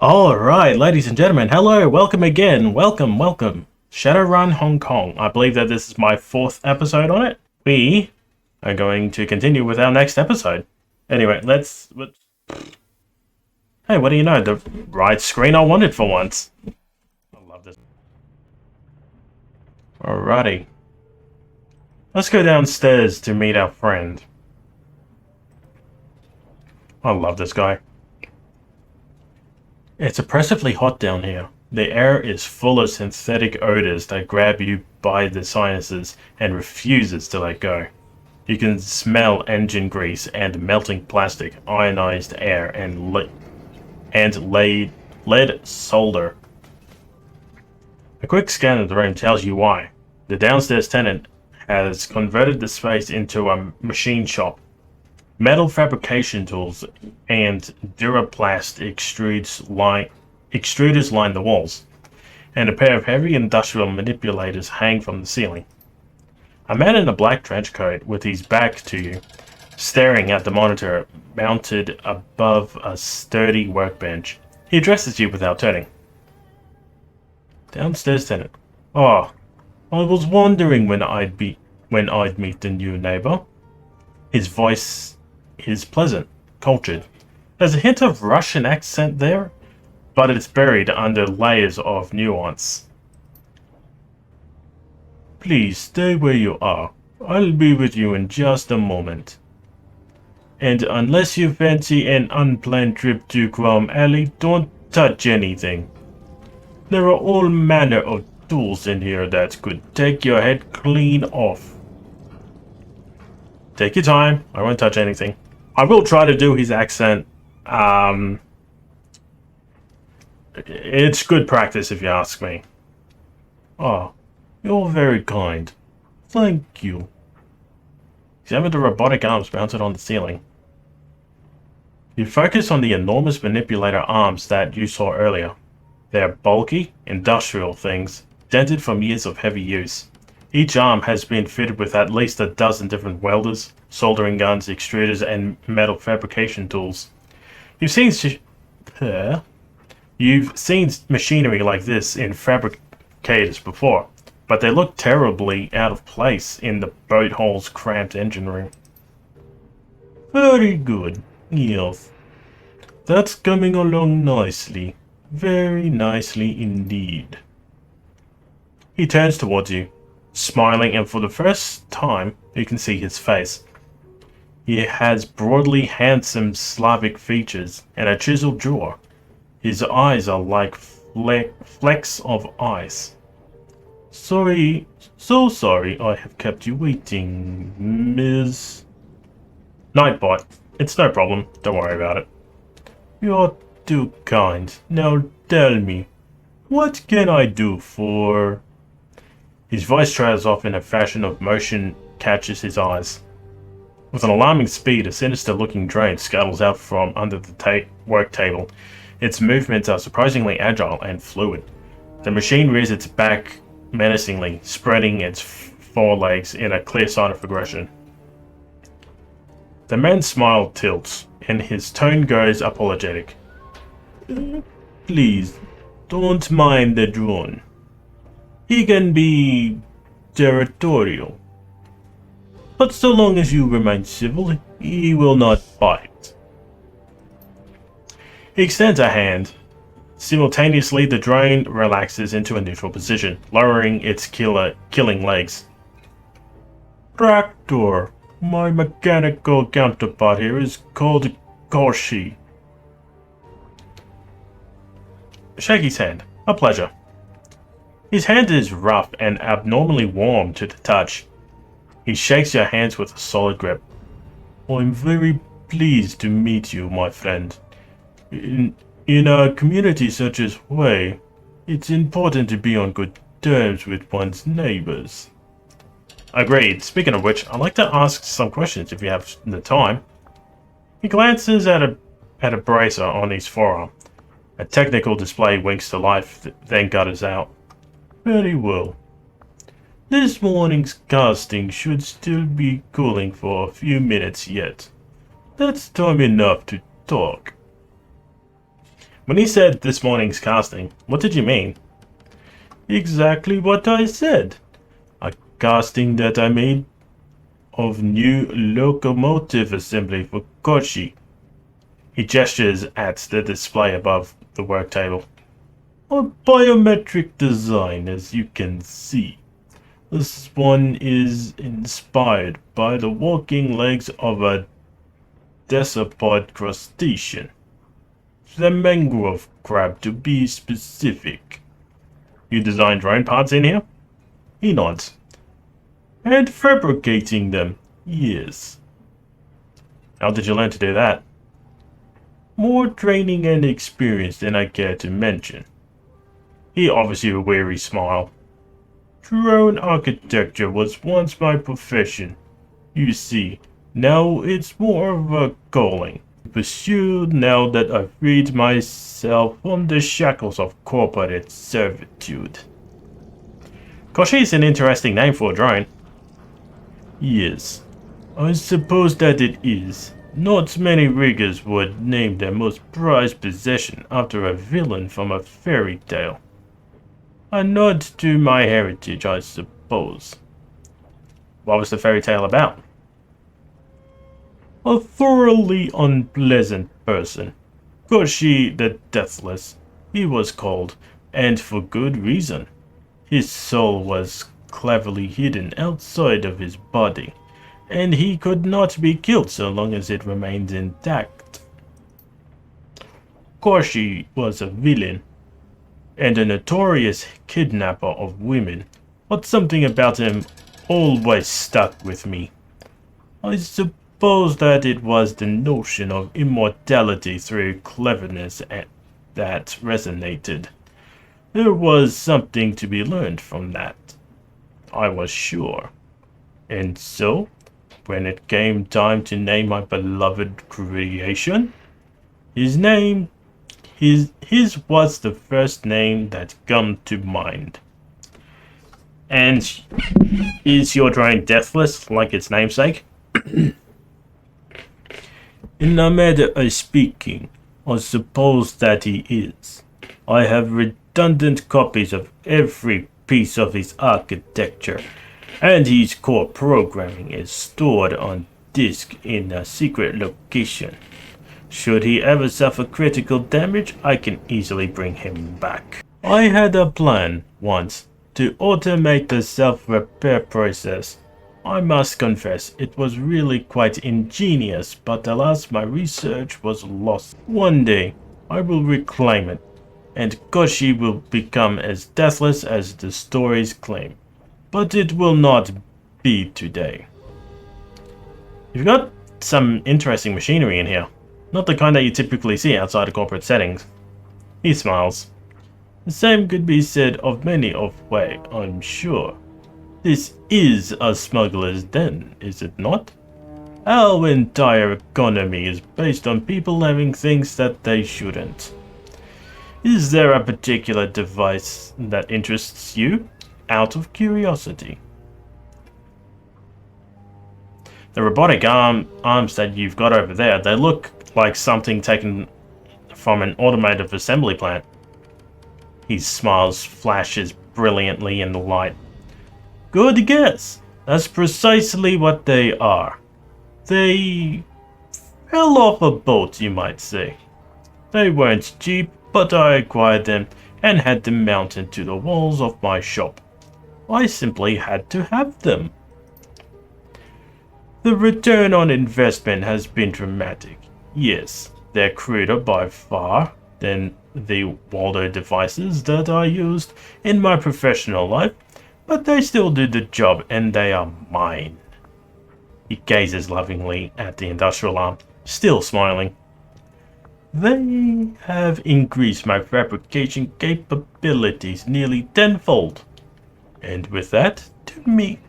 Alright, ladies and gentlemen, hello, welcome again, welcome. Shadowrun Hong Kong. I believe that this is my 4th episode on it. We are going to continue with our next episode. Anyway, Hey, what do you know, the right screen I wanted for once. I love this. Alrighty. Let's go downstairs to meet our friend. I love this guy. It's oppressively hot down here. The air is full of synthetic odors that grab you by the sinuses and refuses to let go. You can smell engine grease and melting plastic, ionized air, and lead solder. A quick scan of the room tells you why. The downstairs tenant has converted the space into a machine shop. Metal fabrication tools and Duraplast extruders line the walls, and a pair of heavy industrial manipulators hang from the ceiling. A man in a black trench coat with his back to you, staring at the monitor mounted above a sturdy workbench. He addresses you without turning. Downstairs tenant. Oh, I was wondering when I'd meet the new neighbor. His voice is pleasant, cultured. There's a hint of Russian accent there, but it's buried under layers of nuance. Please stay where you are. I'll be with you in just a moment. And unless you fancy an unplanned trip to Chrome Alley, don't touch anything. There are all manner of tools in here that could take your head clean off. Take your time. I won't touch anything. I will try to do his accent. It's good practice if you ask me. Oh, you're very kind. Thank you. Examine the robotic arms mounted on the ceiling. You focus on the enormous manipulator arms that you saw earlier. They're bulky, industrial things, dented from years of heavy use. Each arm has been fitted with at least a dozen different welders, soldering guns, extruders, and metal fabrication tools. You've seen machinery like this in fabricators before, but they look terribly out of place in the boat hole's cramped engine room. Very good, yes. That's coming along nicely. Very nicely indeed. He turns towards you, smiling, and for the first time, you can see his face. He has broadly handsome Slavic features and a chiseled jaw. His eyes are like flecks of ice. So sorry I have kept you waiting, Ms. Nightbot. It's no problem, don't worry about it. You're too kind. Now tell me, what can I do for... His voice trails off in a fashion of motion catches his eyes. With an alarming speed, a sinister-looking drone scuttles out from under the work table. Its movements are surprisingly agile and fluid. The machine rears its back menacingly, spreading its forelegs in a clear sign of aggression. The man's smile tilts, and his tone goes apologetic. Please, don't mind the drone. He can be territorial. But so long as you remain civil, he will not bite. He extends a hand. Simultaneously, the drone relaxes into a neutral position, lowering its killing legs. Tractor. My mechanical counterpart here is called Korshi. Shake his hand. A pleasure. His hand is rough and abnormally warm to the touch. He shakes your hands with a solid grip. I'm very pleased to meet you, my friend. In a community such as Hui, it's important to be on good terms with one's neighbors. Agreed. Speaking of which, I'd like to ask some questions if you have the time. He glances at a bracer on his forearm. A technical display winks to life, then gutters out. Very well. This morning's casting should still be cooling for a few minutes yet. That's time enough to talk. When he said this morning's casting, what did you mean? Exactly what I said. A casting that I made of new locomotive assembly for Koshi. He gestures at the display above the work table. A biometric design, as you can see. This one is inspired by the walking legs of a decapod crustacean. The mangrove crab, to be specific. You designed drone parts in here? He nods. And fabricating them, yes. How did you learn to do that? More training and experience than I care to mention. He offers you a weary smile. Drone architecture was once my profession. You see, now it's more of a calling. Pursued now that I've freed myself from the shackles of corporate servitude. Koshi is an interesting name for a drone. Yes, I suppose that it is. Not many riggers would name their most prized possession after a villain from a fairy tale. A nod to my heritage, I suppose. What was the fairy tale about? A thoroughly unpleasant person. Koshi the Deathless, he was called, and for good reason. His soul was cleverly hidden outside of his body, and he could not be killed so long as it remained intact. Koshi was a villain, and a notorious kidnapper of women, but something about him always stuck with me. I suppose that it was the notion of immortality through cleverness that resonated. There was something to be learned from that, I was sure. And so, when it came time to name my beloved creation, his was the first name that come to mind. And is your drone deathless, like its namesake? In a matter of speaking, I suppose that he is. I have redundant copies of every piece of his architecture, and his core programming is stored on disk in a secret location. Should he ever suffer critical damage, I can easily bring him back. I had a plan once to automate the self-repair process. I must confess, it was really quite ingenious, but alas, my research was lost. One day, I will reclaim it, and Koshi will become as deathless as the stories claim. But it will not be today. You've got some interesting machinery in here. Not the kind that you typically see outside of corporate settings. He smiles. The same could be said of many of way, I'm sure. This is a smuggler's den, is it not? Our entire economy is based on people having things that they shouldn't. Is there a particular device that interests you? Out of curiosity. The robotic arms that you've got over there, they look like something taken from an automotive assembly plant. His smile flashes brilliantly in the light. Good guess. That's precisely what they are. They fell off a boat, you might say. They weren't cheap, but I acquired them and had them mounted to the walls of my shop. I simply had to have them. The return on investment has been dramatic. Yes, they're cruder by far than the Waldo devices that I used in my professional life, but they still do the job and they are mine. He gazes lovingly at the industrial arm, still smiling. They have increased my fabrication capabilities nearly tenfold. And with that, to me,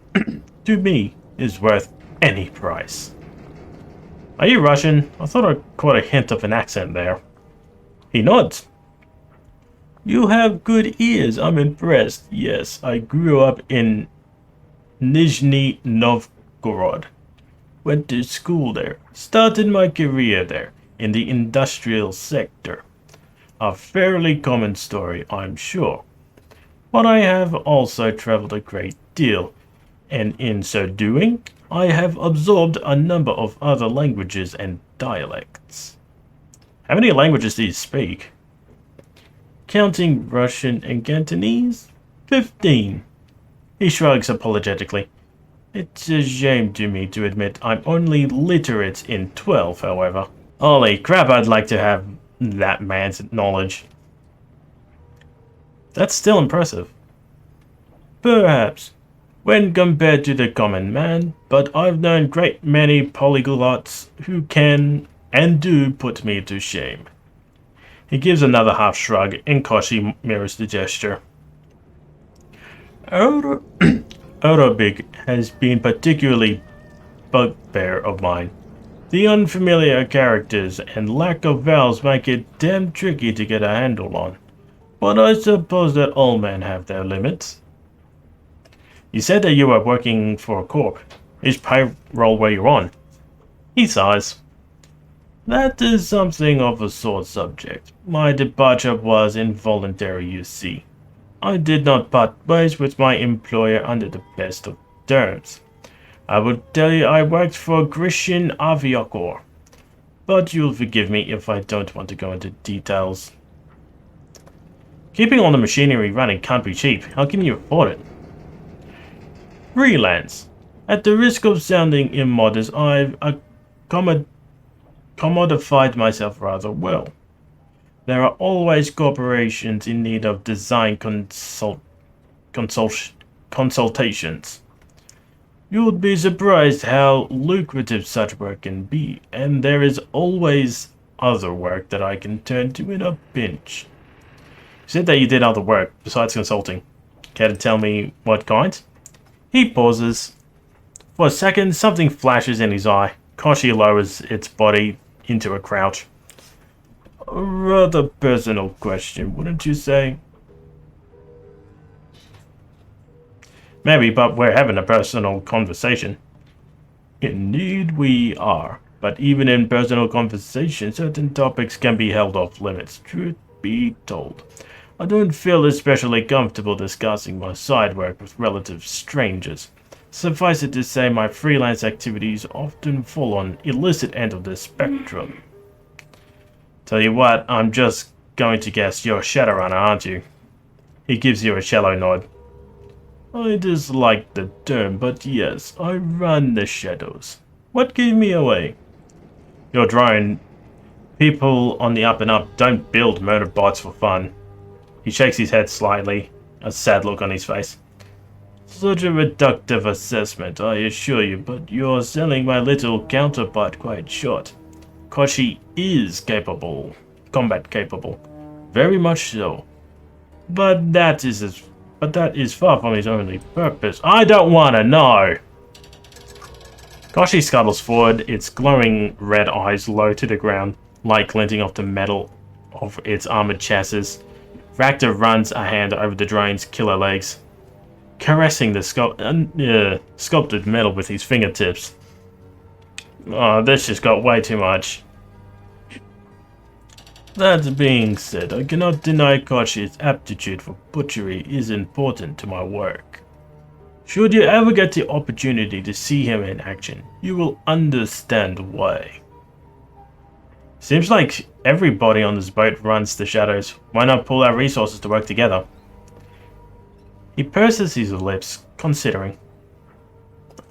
is worth any price. Are you Russian? I thought I caught a hint of an accent there. He nods. You have good ears, I'm impressed. Yes, I grew up in Nizhny Novgorod. Went to school there. Started my career there, in the industrial sector. A fairly common story, I'm sure. But I have also traveled a great deal, and in so doing, I have absorbed a number of other languages and dialects. How many languages do you speak? Counting Russian and Cantonese? 15. He shrugs apologetically. It's a shame to me to admit I'm only literate in 12, however. Holy crap, I'd like to have that man's knowledge. That's still impressive. Perhaps, when compared to the common man, but I've known great many polyglots who can and do put me to shame. He gives another half shrug, and Koshi mirrors the gesture. Orobig has been particularly bugbear of mine. The unfamiliar characters and lack of vowels make it damn tricky to get a handle on. But I suppose that all men have their limits. You said that you were working for a corp. Which payroll were you on? He sighs. That is something of a sore subject. My departure was involuntary, you see. I did not part ways with my employer under the best of terms. I would tell you I worked for Grecian Aviacor, but you'll forgive me if I don't want to go into details. Keeping all the machinery running can't be cheap. How can you afford it? Freelance. At the risk of sounding immodest, I've commodified myself rather well. There are always corporations in need of design consultations. You would be surprised how lucrative such work can be, and there is always other work that I can turn to in a pinch. You said that you did other work besides consulting. Care to tell me what kind? He pauses. For a second, something flashes in his eye. Koshi lowers its body into a crouch. A rather personal question, wouldn't you say? Maybe, but we're having a personal conversation. Indeed we are. But even in personal conversation, certain topics can be held off limits. Truth be told, I don't feel especially comfortable discussing my side work with relative strangers. Suffice it to say, my freelance activities often fall on illicit end of the spectrum. Tell you what, I'm just going to guess you're a Shadowrunner, aren't you? He gives you a shallow nod. I dislike the term, but yes, I run the shadows. What gave me away? Your drone. People on the up and up don't build murder bots for fun. He shakes his head slightly, a sad look on his face. Such a reductive assessment, I assure you, but you're selling my little counterpart quite short. Koshi is capable, combat capable, very much so. But that is far from his only purpose. I don't want to know! Koshi scuttles forward, its glowing red eyes low to the ground, light glinting off the metal of its armored chassis. Ractor runs a hand over the drone's killer legs, caressing the sculpted metal with his fingertips. Oh, this just got way too much. That being said, I cannot deny Koshi's aptitude for butchery is important to my work. Should you ever get the opportunity to see him in action, you will understand why. Seems like everybody on this boat runs the shadows. Why not pool our resources to work together? He purses his lips, considering.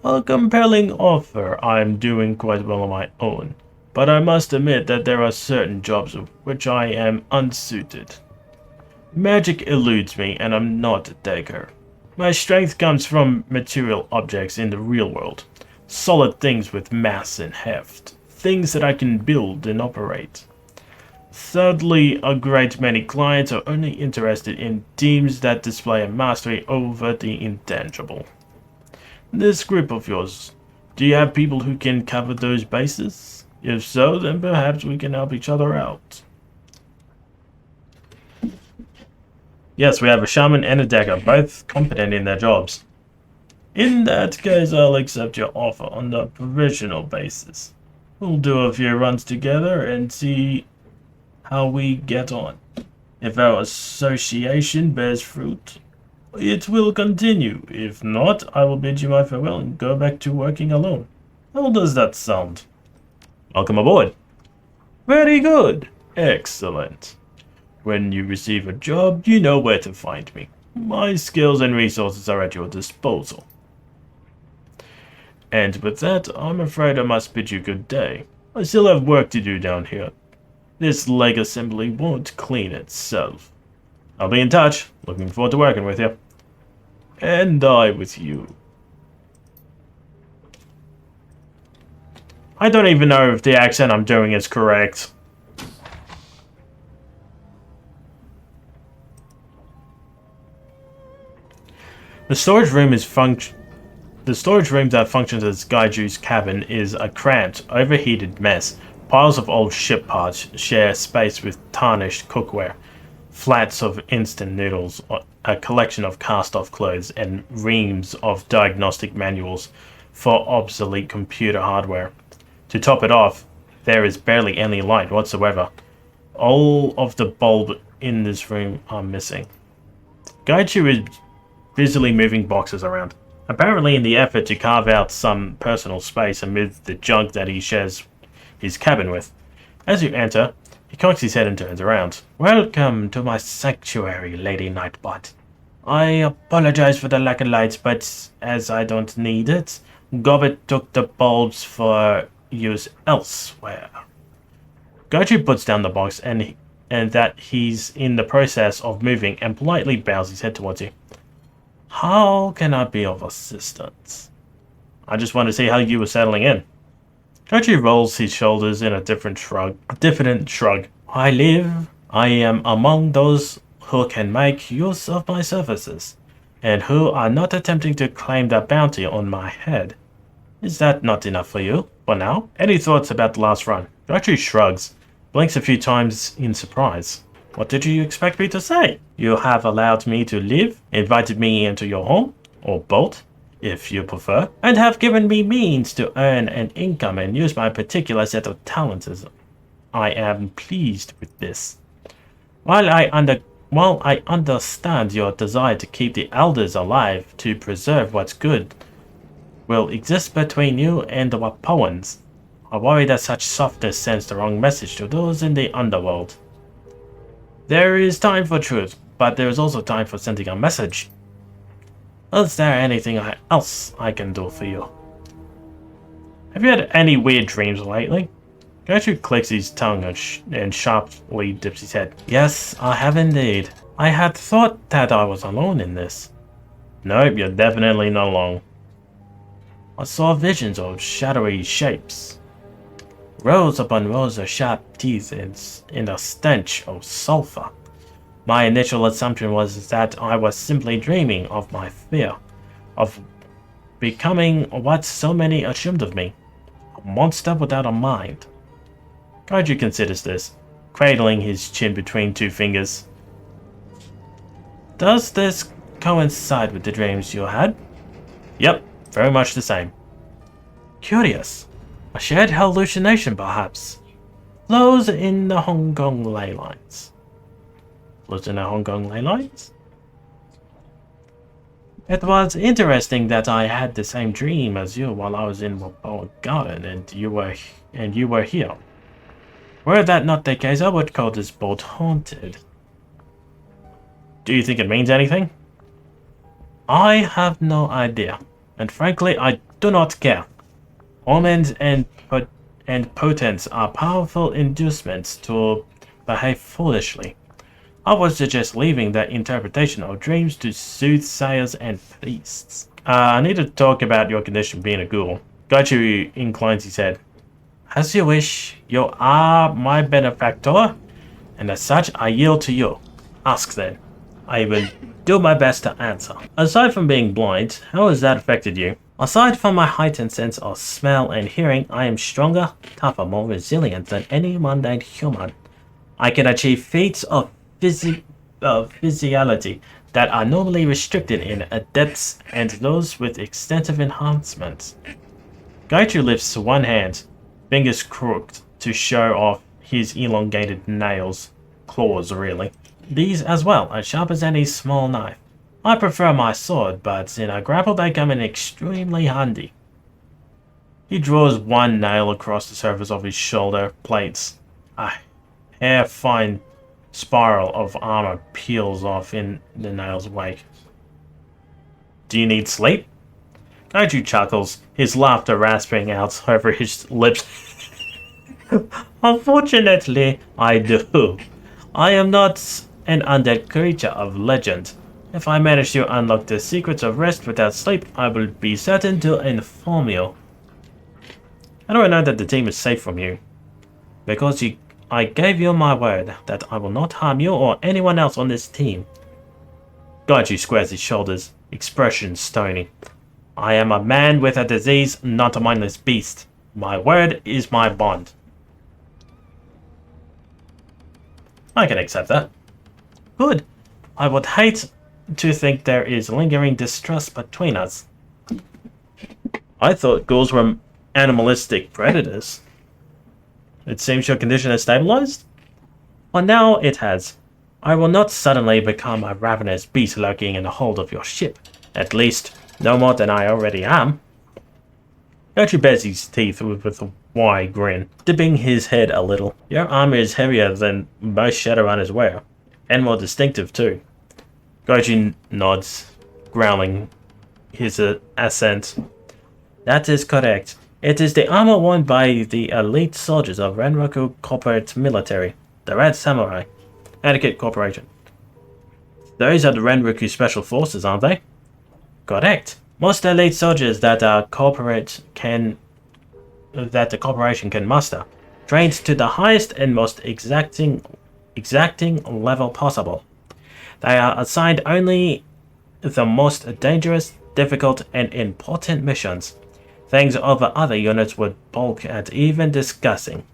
A compelling offer. I'm doing quite well on my own, but I must admit that there are certain jobs of which I am unsuited. Magic eludes me, and I'm not a dagger. My strength comes from material objects in the real world, solid things with mass and heft, things that I can build and operate. Thirdly, a great many clients are only interested in teams that display a mastery over the intangible. This group of yours, do you have people who can cover those bases? If so, then perhaps we can help each other out. Yes, we have a shaman and a dagger, both competent in their jobs. In that case, I'll accept your offer on the provisional basis. We'll do a few runs together and see how we get on. If our association bears fruit, it will continue. If not, I will bid you my farewell and go back to working alone. How does that sound? Welcome aboard. Very good. Excellent. When you receive a job, you know where to find me. My skills and resources are at your disposal. And with that, I'm afraid I must bid you good day. I still have work to do down here. This leg assembly won't clean itself. I'll be in touch. Looking forward to working with you. And I with you. I don't even know if the accent I'm doing is correct. The storage room that functions as Gaiju's cabin is a cramped, overheated mess. Piles of old ship parts share space with tarnished cookware, flats of instant noodles, a collection of cast-off clothes, and reams of diagnostic manuals for obsolete computer hardware. To top it off, there is barely any light whatsoever. All of the bulbs in this room are missing. Gaiju is busily moving boxes around, apparently in the effort to carve out some personal space amid the junk that he shares his cabin with. As you enter, he cocks his head and turns around. Welcome to my sanctuary, Lady Nightbot. I apologize for the lack of lights, but as I don't need it, Gobbet took the bulbs for use elsewhere. Gaiju puts down the box and that he's in the process of moving and politely bows his head towards you. How can I be of assistance? I just want to see how you were settling in. Gaiju rolls his shoulders in a diffident shrug. I am among those who can make use of my services, and who are not attempting to claim that bounty on my head. Is that not enough for you, for now? Any thoughts about the last run? Gaiju shrugs, blinks a few times in surprise. What did you expect me to say? You have allowed me to live, invited me into your home, or boat, if you prefer, and have given me means to earn an income and use my particular set of talents. I am pleased with this. While I understand your desire to keep the elders alive to preserve what's good will exist between you and the Wapoans, I worry that such softness sends the wrong message to those in the underworld. There is time for truth, but there is also time for sending a message. Is there anything else I can do for you? Have you had any weird dreams lately? Gertrude clicks his tongue and sharply dips his head. Yes, I have indeed. I had thought that I was alone in this. Nope, you're definitely not alone. I saw visions of shadowy shapes. Rows upon rows of sharp teeth and a stench of sulfur. My initial assumption was that I was simply dreaming of my fear of becoming what so many assumed of me, a monster without a mind. Gaiju considers this, cradling his chin between two fingers. Does this coincide with the dreams you had? Yep, very much the same. Curious. A shared hallucination, perhaps. Flows in the Hong Kong ley lines. Flows in the Hong Kong ley lines? It was interesting that I had the same dream as you while I was in Balboa Garden, and you were here. Were that not the case, I would call this boat haunted. Do you think it means anything? I have no idea, and frankly, I do not care. Omens and potents are powerful inducements to behave foolishly. I would suggest leaving that interpretation of dreams to soothsayers and priests. I need to talk about your condition being a ghoul. Gaiju inclines his head. As you wish, you are my benefactor, and as such I yield to you. Ask then. I will do my best to answer. Aside from being blind, how has that affected you? Aside from my heightened sense of smell and hearing, I am stronger, tougher, more resilient than any mundane human. I can achieve feats of physiology that are normally restricted in adepts and those with extensive enhancements. Gaiju lifts one hand, fingers crooked, to show off his elongated nails. Claws, really. These as well are sharp as any small knife. I prefer my sword, but in a grapple they come in extremely handy. He draws one nail across the surface of his shoulder plates. A hair-fine spiral of armor peels off in the nail's wake. Do you need sleep? Kaiju chuckles, his laughter rasping out over his lips. Unfortunately, I do. I am not an undead creature of legend. If I manage to unlock the secrets of rest without sleep, I will be certain to inform you. How do I know that the team is safe from you? Because I gave you my word that I will not harm you or anyone else on this team. Gaiju squares his shoulders, expression stony. I am a man with a disease, not a mindless beast. My word is my bond. I can accept that. Good. I would hate to think there is lingering distrust between us. I thought ghouls were animalistic predators. It seems your condition has stabilized? Well, now it has. I will not suddenly become a ravenous beast lurking in the hold of your ship. At least, no more than I already am. Gaiju bares his teeth with a wide grin, dipping his head a little. Your armor is heavier than most Shadowrunners wear, and more distinctive too. Gaiju nods, growling his assent. That is correct. It is the armor worn by the elite soldiers of Renroku Corporate Military, the Red Samurai, Etiquette Corporation. Those are the Renroku Special Forces, aren't they? Correct. Most elite soldiers that the corporation can muster, trained to the highest and most exacting level possible. They are assigned only the most dangerous, difficult, and important missions. Things over other units would balk at even discussing.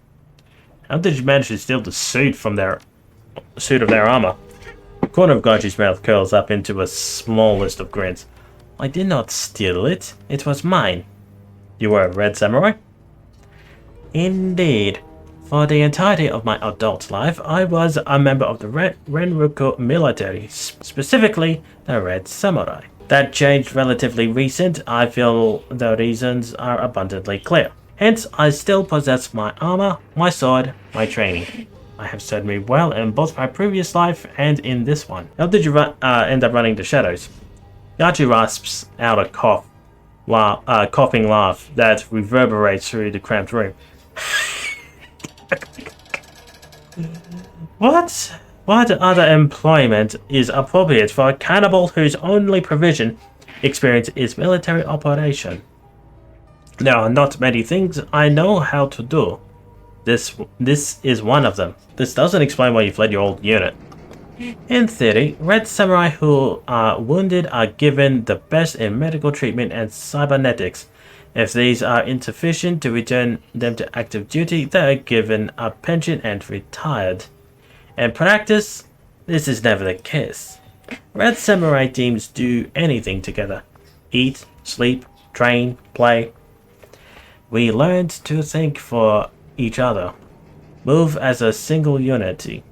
How did you manage to steal the suit of their armor? The corner of Gaiju's mouth curls up into a small list of grins. I did not steal it. It was mine. You were a Red Samurai? Indeed. For the entirety of my adult life, I was a member of the Renroku military, specifically the Red Samurai. That changed relatively recent. I feel the reasons are abundantly clear. Hence, I still possess my armor, my sword, my training. I have served me well in both my previous life and in this one. How did you end up running the shadows? Gaiju rasps out a coughing laugh that reverberates through the cramped room. What other employment is appropriate for a cannibal whose only provision experience is military operation? There are not many things I know how to do. This is one of them. This doesn't explain why you fled your old unit. In theory, Red Samurai who are wounded are given the best in medical treatment and cybernetics. If these are insufficient to return them to active duty, they are given a pension and retired. In practice, this is never the case. Red Samurai teams do anything together. Eat, sleep, train, play. We learned to think for each other. Move as a single unity.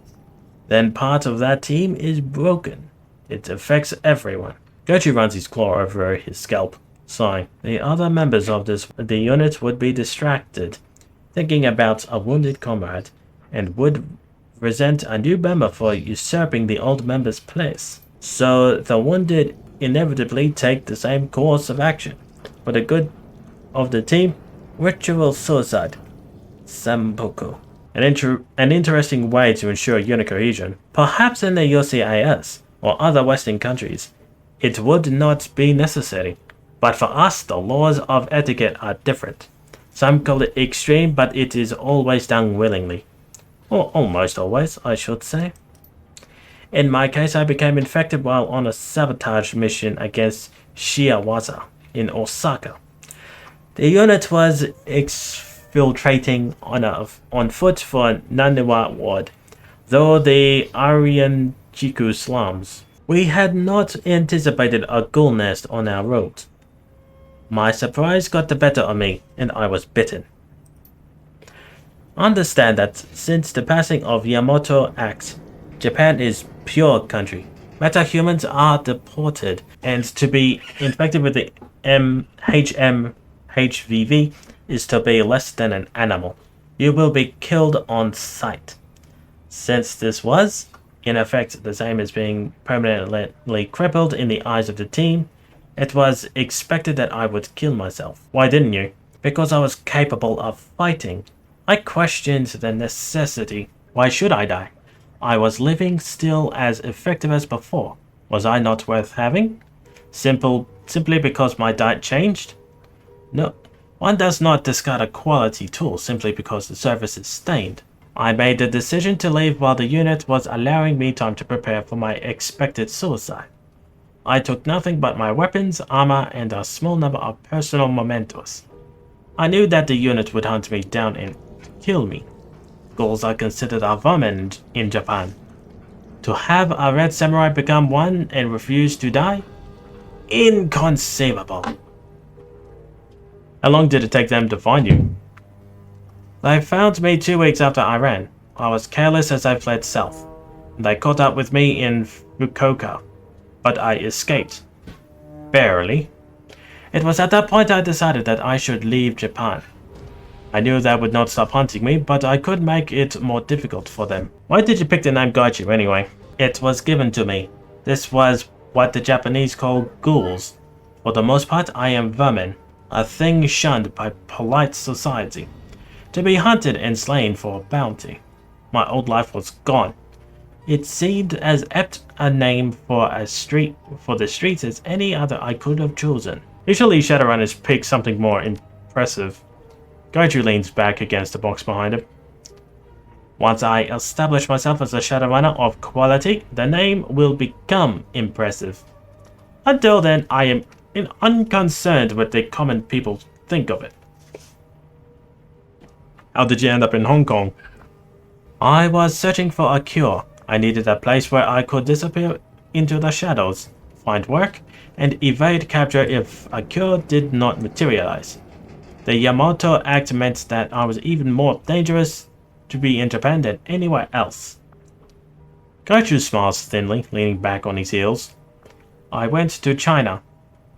Then part of that team is broken. It affects everyone. Gaiju runs his claw over his scalp, sighing. The other members of the unit would be distracted, thinking about a wounded comrade, and would resent a new member for usurping the old member's place. So the wounded inevitably take the same course of action. For the good of the team, ritual suicide. Sambuku. An interesting way to ensure unit cohesion. Perhaps in the UCAS or other Western countries, it would not be necessary. But for us, the laws of etiquette are different. Some call it extreme, but it is always done willingly. Or almost always, I should say. In my case, I became infected while on a sabotage mission against Shiawaza in Osaka. The unit was exfiltrating on foot for Naniwa Ward, though the Arianjiku slums. We had not anticipated a ghoul nest on our road. My surprise got the better of me, and I was bitten. Understand that since the passing of Yamato Act, Japan is pure country. Metahumans are deported, and to be infected with the HMHVV is to be less than an animal. You will be killed on sight. Since this was, in effect, the same as being permanently crippled in the eyes of the team, it was expected that I would kill myself. Why didn't you? Because I was capable of fighting. I questioned the necessity. Why should I die? I was living still as effective as before. Was I not worth having? Simply because my diet changed? No, one does not discard a quality tool simply because the surface is stained. I made the decision to leave while the unit was allowing me time to prepare for my expected suicide. I took nothing but my weapons, armor, and a small number of personal mementos. I knew that the unit would hunt me down and kill me. Ghouls are considered a vermin in Japan. To have a red samurai become one and refuse to die? Inconceivable. How long did it take them to find you? They found me 2 weeks after I ran. I was careless as I fled south. They caught up with me in Fukuoka, but I escaped. Barely. It was at that point I decided that I should leave Japan. I knew that would not stop hunting me, but I could make it more difficult for them. Why did you pick the name Gaichu anyway? It was given to me. This was what the Japanese call ghouls. For the most part, I am vermin, a thing shunned by polite society, to be hunted and slain for bounty. My old life was gone. It seemed as apt a name for the streets as any other I could have chosen. Usually Shadowrunners pick something more impressive. Gaichu leans back against the box behind him. Once I establish myself as a Shadowrunner of quality, the name will become impressive. Until then, I am unconcerned with the common people think of it. How did you end up in Hong Kong? I was searching for a cure. I needed a place where I could disappear into the shadows, find work, and evade capture if a cure did not materialize. The Yamato Act meant that I was even more dangerous to be in Japan than anywhere else. Gaichu smiles thinly, leaning back on his heels. I went to China,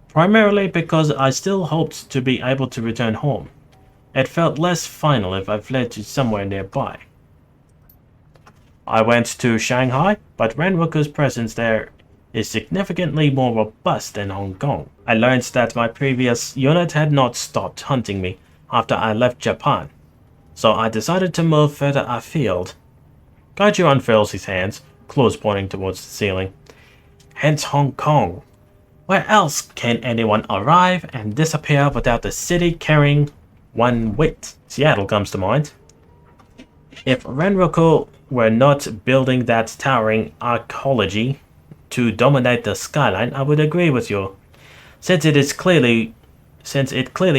primarily because I still hoped to be able to return home. It felt less final if I fled to somewhere nearby. I went to Shanghai, but Renroku's presence there is significantly more robust than Hong Kong. I learned that my previous unit had not stopped hunting me after I left Japan, so I decided to move further afield. Gaichu unfurls his hands, claws pointing towards the ceiling. Hence Hong Kong. Where else can anyone arrive and disappear without the city carrying one whit? Seattle comes to mind. If Renroku were not building that towering archaeology to dominate the skyline, I would agree with you. Since it clearly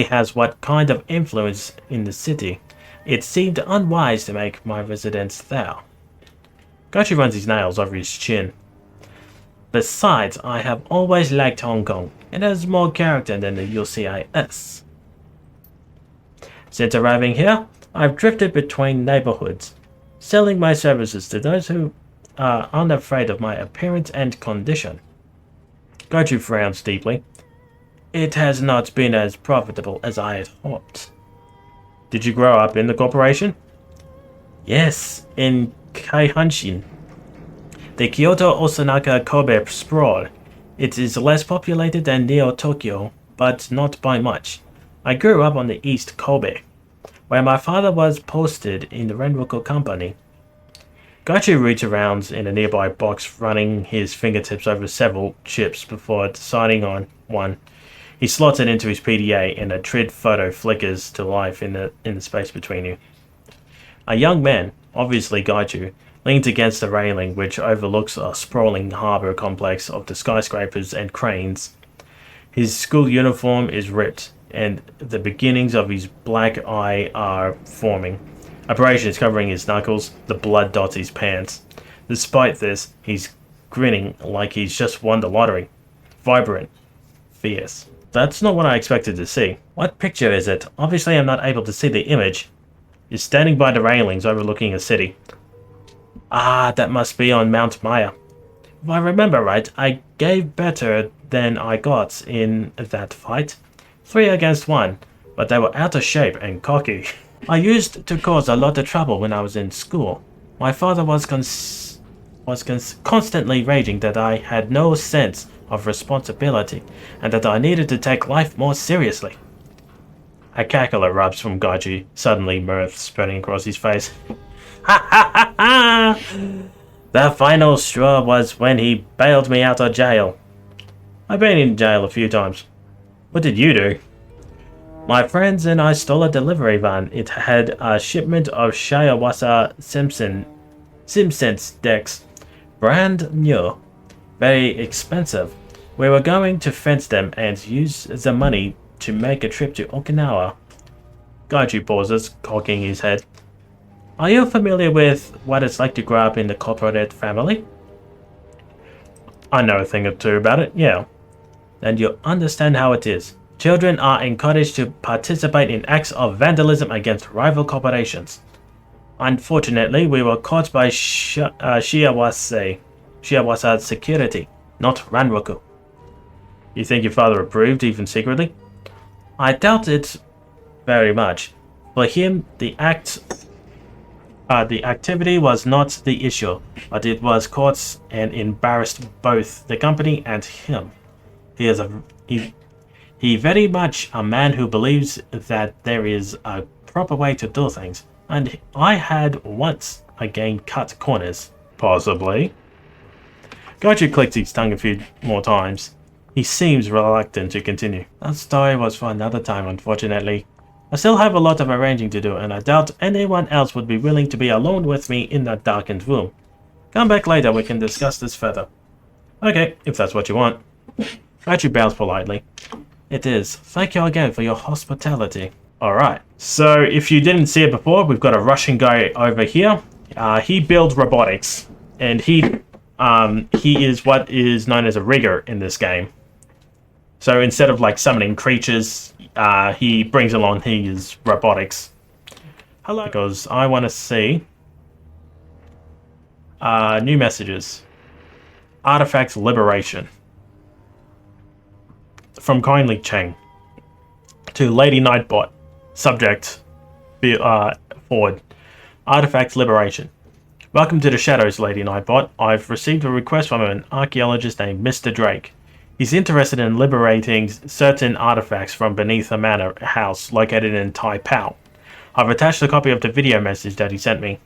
has what kind of influence in the city, it seemed unwise to make my residence there. Gaichu runs his nails over his chin. Besides, I have always liked Hong Kong. It has more character than the UCIS. Since arriving here, I've drifted between neighborhoods, selling my services to those who are unafraid of my appearance and condition. Gaichu frowns deeply. It has not been as profitable as I had hoped. Did you grow up in the corporation? Yes, in Kaihanshin, the Kyoto Osaka Kobe sprawl. It is less populated than Neo-Tokyo, but not by much. I grew up on the East Kobe, where my father was posted in the Renroku company. Gaichu reaches around in a nearby box, running his fingertips over several chips before deciding on one. He slots it into his PDA and a trid photo flickers to life in the space between you. A young man, obviously Gaichu, leans against the railing which overlooks a sprawling harbour complex of the skyscrapers and cranes. His school uniform is ripped, and the beginnings of his black eye are forming. Abrasions covering his knuckles, the blood dots his pants. Despite this, he's grinning like he's just won the lottery. Vibrant. Fierce. That's not what I expected to see. What picture is it? Obviously I'm not able to see the image. is standing by the railings overlooking a city. Ah, that must be on Mount Maya. If I remember right, I gave better than I got in that fight. 3 against 1, but they were out of shape and cocky. I used to cause a lot of trouble when I was in school. My father was constantly raging that I had no sense of responsibility and that I needed to take life more seriously. A cackle erupts from Gaiji, suddenly mirth spreading across his face. Ha ha ha ha! The final straw was when he bailed me out of jail. I've been in jail a few times. What did you do? My friends and I stole a delivery van. It had a shipment of Shiawase Simpsons decks. Brand new. Very expensive. We were going to fence them and use the money to make a trip to Okinawa. Gaiji pauses, cocking his head. Are you familiar with what it's like to grow up in the corporate family? I know a thing or two about it, yeah. And you understand how it is. Children are encouraged to participate in acts of vandalism against rival corporations. Unfortunately, we were caught by Shiawase security, not Ranroku. You think your father approved, even secretly? I doubt it very much. For him, the activity was not the issue, but it was caught and embarrassed both the company and him. He very much a man who believes that there is a proper way to do things, and I had once again cut corners. Possibly. Gaiji clicked his tongue a few more times. He seems reluctant to continue. That story was for another time, unfortunately. I still have a lot of arranging to do, and I doubt anyone else would be willing to be alone with me in that darkened room. Come back later, we can discuss this further. Okay, if that's what you want. Gaiji bows politely. It is. Thank you again for your hospitality. Alright, so if you didn't see it before, we've got a Russian guy over here. He builds robotics, and he is what is known as a rigger in this game. So instead of like summoning creatures, he brings along his robotics. Hello. Because I want to see new messages. Artifact liberation. From Kindly Cheng to Lady Nightbot. Subject forward. Artifact liberation. Welcome to the Shadows, Lady Nightbot. I've received a request from an archaeologist named Mr. Drake. He's interested in liberating certain artifacts from beneath a manor house located in Tai Pao. I've attached a copy of the video message that he sent me.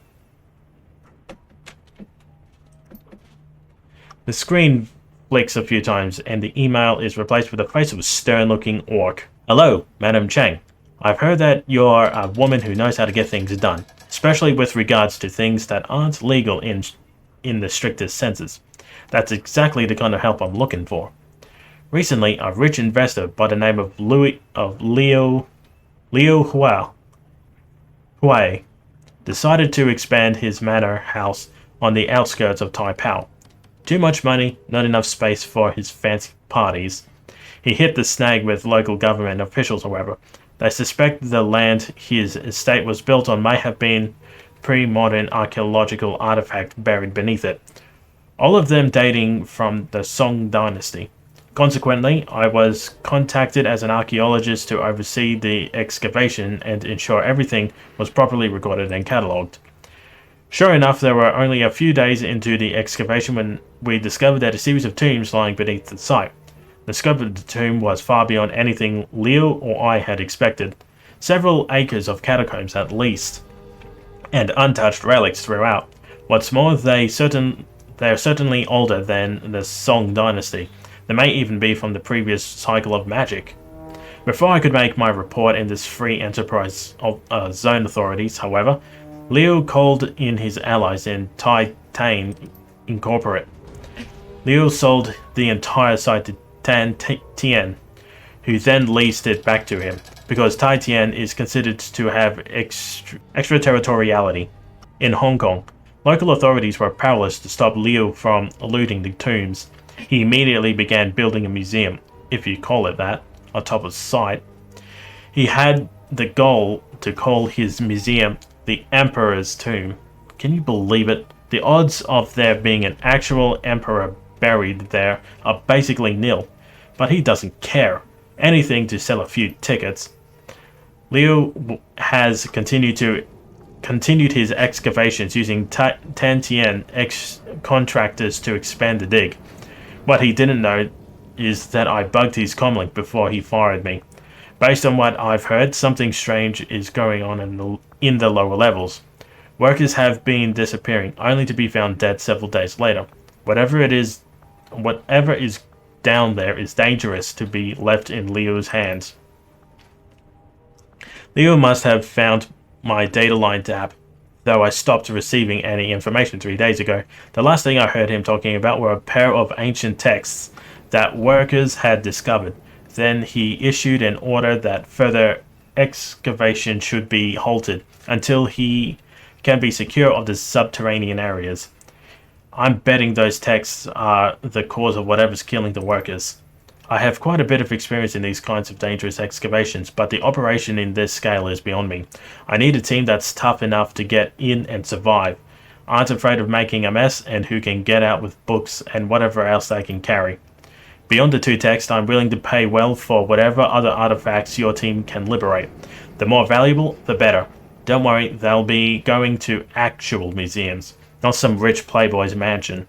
The screen flicks a few times and the email is replaced with the face of a stern-looking orc. Hello, Madam Cheng. I've heard that you're a woman who knows how to get things done, especially with regards to things that aren't legal in the strictest senses. That's exactly the kind of help I'm looking for. Recently, a rich investor by the name of Liu Huai decided to expand his manor house on the outskirts of Tai Pao. Too much money, not enough space for his fancy parties. He hit the snag with local government officials, however. They suspect the land his estate was built on may have been pre-modern archaeological artifact buried beneath it, all of them dating from the Song dynasty. Consequently, I was contacted as an archaeologist to oversee the excavation and ensure everything was properly recorded and catalogued. Sure enough, there were only a few days into the excavation when we discovered that a series of tombs lying beneath the site. The scope of the tomb was far beyond anything Liu or I had expected. Several acres of catacombs at least, and untouched relics throughout. What's more, they're certainly older than the Song dynasty. They may even be from the previous cycle of magic. Before I could make my report in this free enterprise zone authorities, however, Liu called in his allies in Titan Incorporate. Liu sold the entire site to Tan Tien, who then leased it back to him, because Tai Tien is considered to have extraterritoriality. In Hong Kong, local authorities were powerless to stop Liu from looting the tombs. He immediately began building a museum, if you call it that, on top of the site. He had the goal to call his museum The Emperor's tomb. Can you believe it? The odds of there being an actual Emperor buried there are basically nil. But he doesn't care. Anything to sell a few tickets. Liu has continued his excavations using Tantien contractors to expand the dig. What he didn't know is that I bugged his comlink before he fired me. Based on what I've heard, something strange is going on in the lower levels. Workers have been disappearing, only to be found dead several days later. Whatever is down there is dangerous to be left in Liu's hands. Liu must have found my data line tab, though I stopped receiving any information 3 days ago. The last thing I heard him talking about were a pair of ancient texts that workers had discovered. Then he issued an order that further excavation should be halted until he can be secure of the subterranean areas. I'm betting those texts are the cause of whatever's killing the workers. I have quite a bit of experience in these kinds of dangerous excavations, but the operation in this scale is beyond me. I need a team that's tough enough to get in and survive, aren't afraid of making a mess, and who can get out with books and whatever else they can carry. Beyond the 2 texts, I'm willing to pay well for whatever other artifacts your team can liberate. The more valuable, the better. Don't worry, they'll be going to actual museums, not some rich playboy's mansion.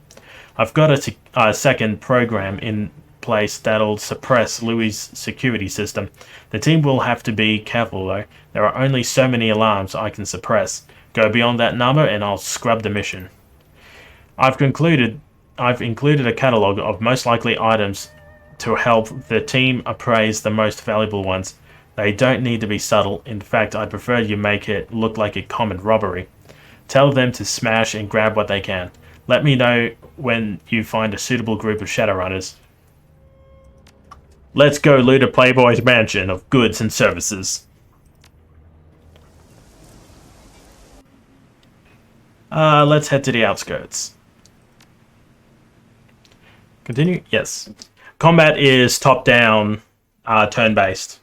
I've got a second program in place that'll suppress Louis' security system. The team will have to be careful though. There are only so many alarms I can suppress. Go beyond that number and I'll scrub the mission. I've included a catalogue of most likely items to help the team appraise the most valuable ones. They don't need to be subtle. In fact, I'd prefer you make it look like a common robbery. Tell them to smash and grab what they can. Let me know when you find a suitable group of Shadowrunners. Let's go loot a playboy's mansion of goods and services. Let's head to the outskirts. Continue? Yes. Combat is top-down, turn-based.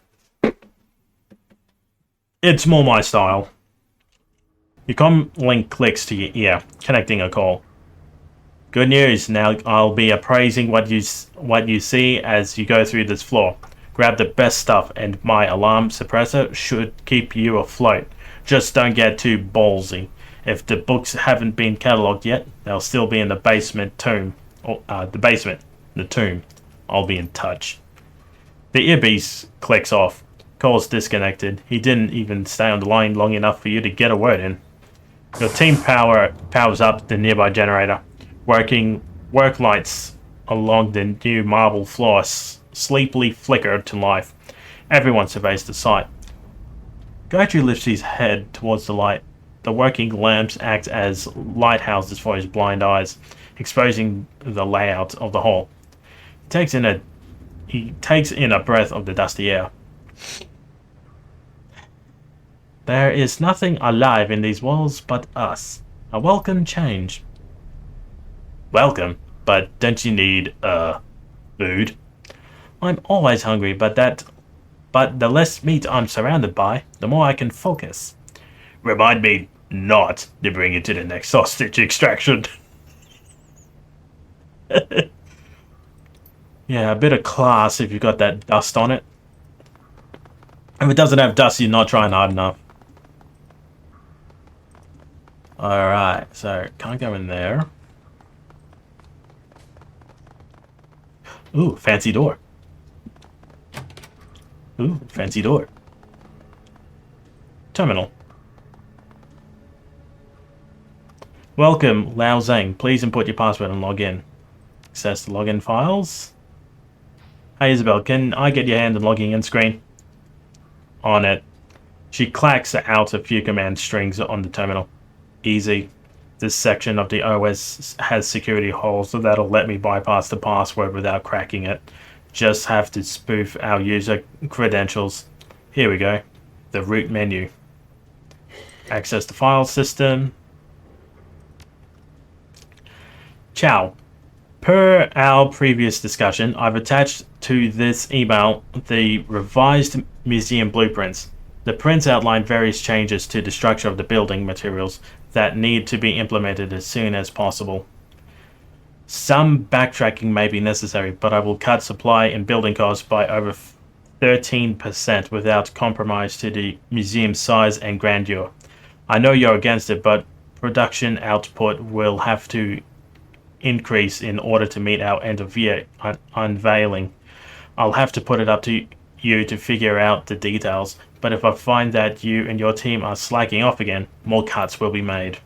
It's more my style. Your comlink clicks to your ear, connecting a call. Good news, now I'll be appraising what you see as you go through this floor. Grab the best stuff and my alarm suppressor should keep you afloat. Just don't get too ballsy. If the books haven't been catalogued yet, they'll still be in the basement tomb. The tomb. I'll be in touch. The earpiece clicks off. Call's disconnected. He didn't even stay on the line long enough for you to get a word in. Your team powers up the nearby generator. Work lights along the new marble floor sleepily flicker to life. Everyone surveys the site. Gaiju lifts his head towards the light. The working lamps act as lighthouses for his blind eyes, exposing the layout of the hall. He takes in a breath of the dusty air. There is nothing alive in these walls but us. A welcome change. Welcome, but don't you need, food? I'm always hungry, but the less meat I'm surrounded by, the more I can focus. Remind me not to bring you to the next hostage extraction. Yeah, a bit of class if you've got that dust on it. If it doesn't have dust, you're not trying hard enough. Alright, so can't go in there. Ooh, fancy door. Ooh, fancy door. Terminal. Welcome, Lao Zhang. Please input your password and log in. Access the login files. Hey Isabel, can I get your hand on logging in screen? On it. She clacks out a few command strings on the terminal. Easy. This section of the OS has security holes, so that'll let me bypass the password without cracking it. Just have to spoof our user credentials. Here we go. The root menu. Access the file system. Ciao. Per our previous discussion, I've attached to this email the revised museum blueprints. The prints outline various changes to the structure of the building materials that need to be implemented as soon as possible. Some backtracking may be necessary, but I will cut supply and building costs by over 13% without compromise to the museum's size and grandeur. I know you're against it, but production output will have to increase in order to meet our end of year unveiling. I'll have to put it up to you to figure out the details, but if I find that you and your team are slacking off again, more cuts will be made.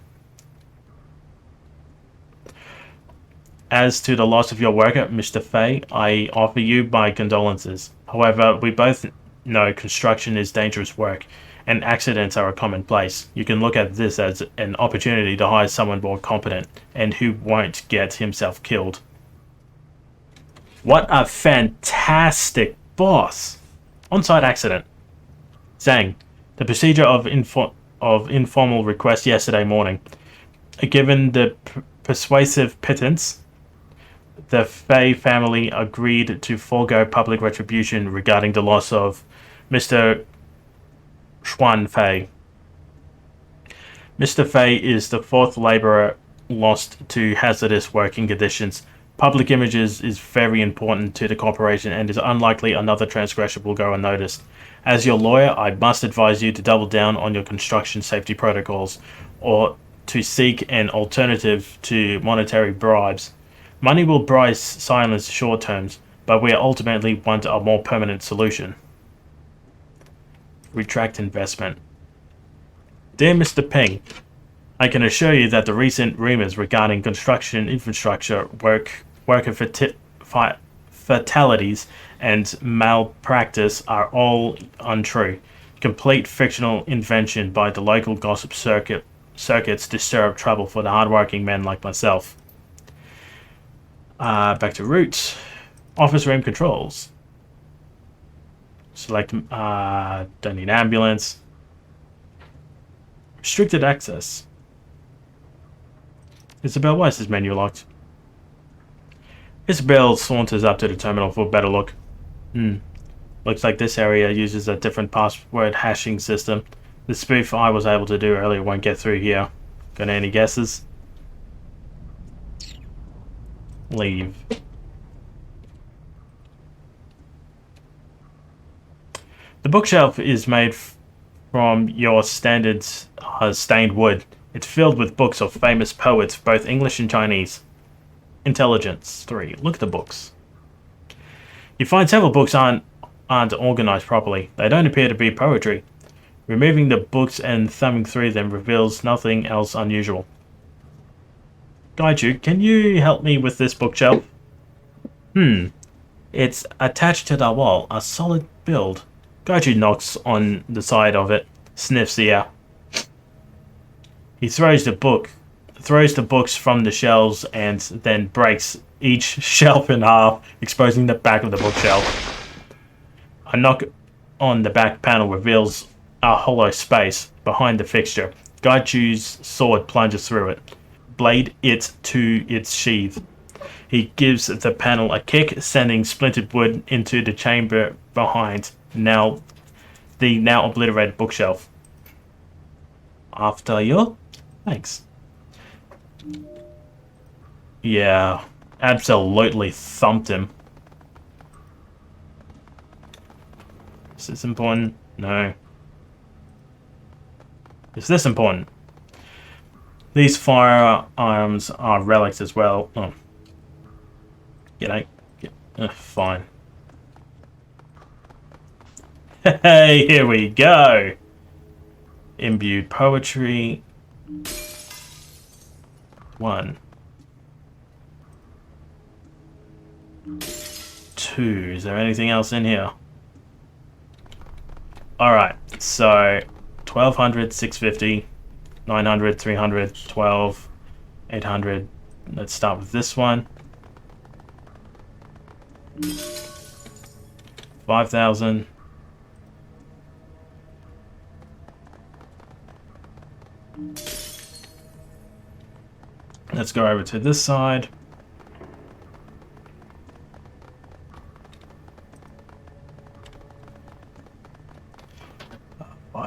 As to the loss of your worker, Mr. Fei, I offer you my condolences. However, we both know construction is dangerous work, and accidents are a commonplace. You can look at this as an opportunity to hire someone more competent, and who won't get himself killed. What a fantastic boss! On-site accident. Zhang, the procedure of informal request yesterday morning. Given the persuasive pittance, the Fei family agreed to forego public retribution regarding the loss of Mr. Xuan Fei. Mr. Fei is the fourth laborer lost to hazardous working conditions. Public images is very important to the corporation and is unlikely another transgression will go unnoticed. As your lawyer, I must advise you to double down on your construction safety protocols or to seek an alternative to monetary bribes. Money will buy silence short terms, but we ultimately want a more permanent solution. Retract investment. Dear Mr. Ping, I can assure you that the recent rumors regarding construction infrastructure, worker fatalities, and malpractice are all untrue. Complete fictional invention by the local gossip circuits to stir up trouble for the hardworking men like myself. Back to route. Office room controls. Select, don't need ambulance. Restricted access. Isabel, why is this menu locked? Isabel saunters up to the terminal for a better look. Looks like this area uses a different password hashing system. The spoof I was able to do earlier won't get through here. Got any guesses? Leave. The bookshelf is made from your standard stained wood. It's filled with books of famous poets, both English and Chinese. Intelligence 3. Look at the books. You find several books aren't organized properly. They don't appear to be poetry. Removing the books and thumbing through them reveals nothing else unusual. Gaiju, can you help me with this bookshelf? It's attached to the wall, a solid build. Gaiju knocks on the side of it, sniffs the air. He throws the books from the shelves and then breaks each shelf in half, exposing the back of the bookshelf. A knock on the back panel reveals a hollow space behind the fixture. Gaiju's sword plunges through it, blade it to its sheath. He gives the panel a kick, sending splintered wood into the chamber behind the now obliterated bookshelf. After you? Thanks. Yeah, absolutely thumped him. Is this important? No. Is this important? These firearms are relics as well. Oh. Fine. Hey, here we go. Imbued poetry. 1. 2. Is there anything else in here? Alright, so 1200, 650, 900, 300, 12, 800. Let's start with this one. 5,000. Let's go over to this side.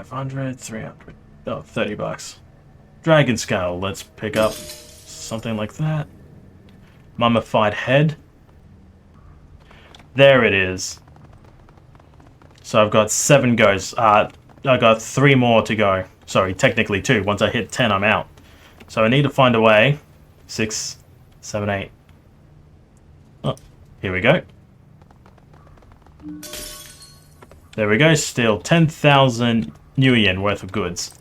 500, 300. Oh, $30. Dragon Scale, let's pick up something like that. Mummified head. There it is. So I've got 7 goes. I got 3 more to go. Sorry, technically 2. Once I hit 10, I'm out. So I need to find a way. 6, 7, 8. Oh, here we go. There we go. Still 10,000 New Yen worth of goods.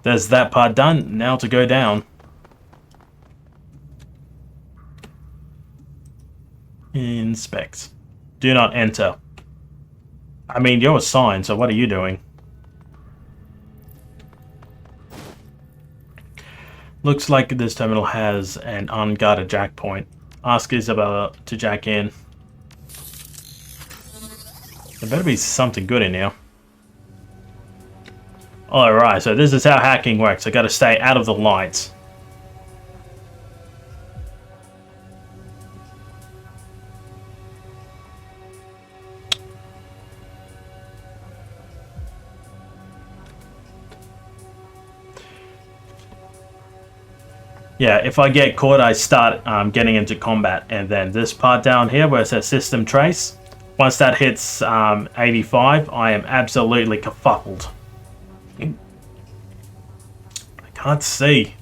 There's that part done. Now to go down. Inspect. Do not enter. I mean, you're assigned, so what are you doing? Looks like this terminal has an unguarded jack point. Ask Isabella to jack in. There better be something good in here. Alright, so this is how hacking works. I gotta stay out of the lights. Yeah, if I get caught, I start getting into combat. And then this part down here where it says system trace, once that hits 85, I am absolutely kerfuffled. I can't see.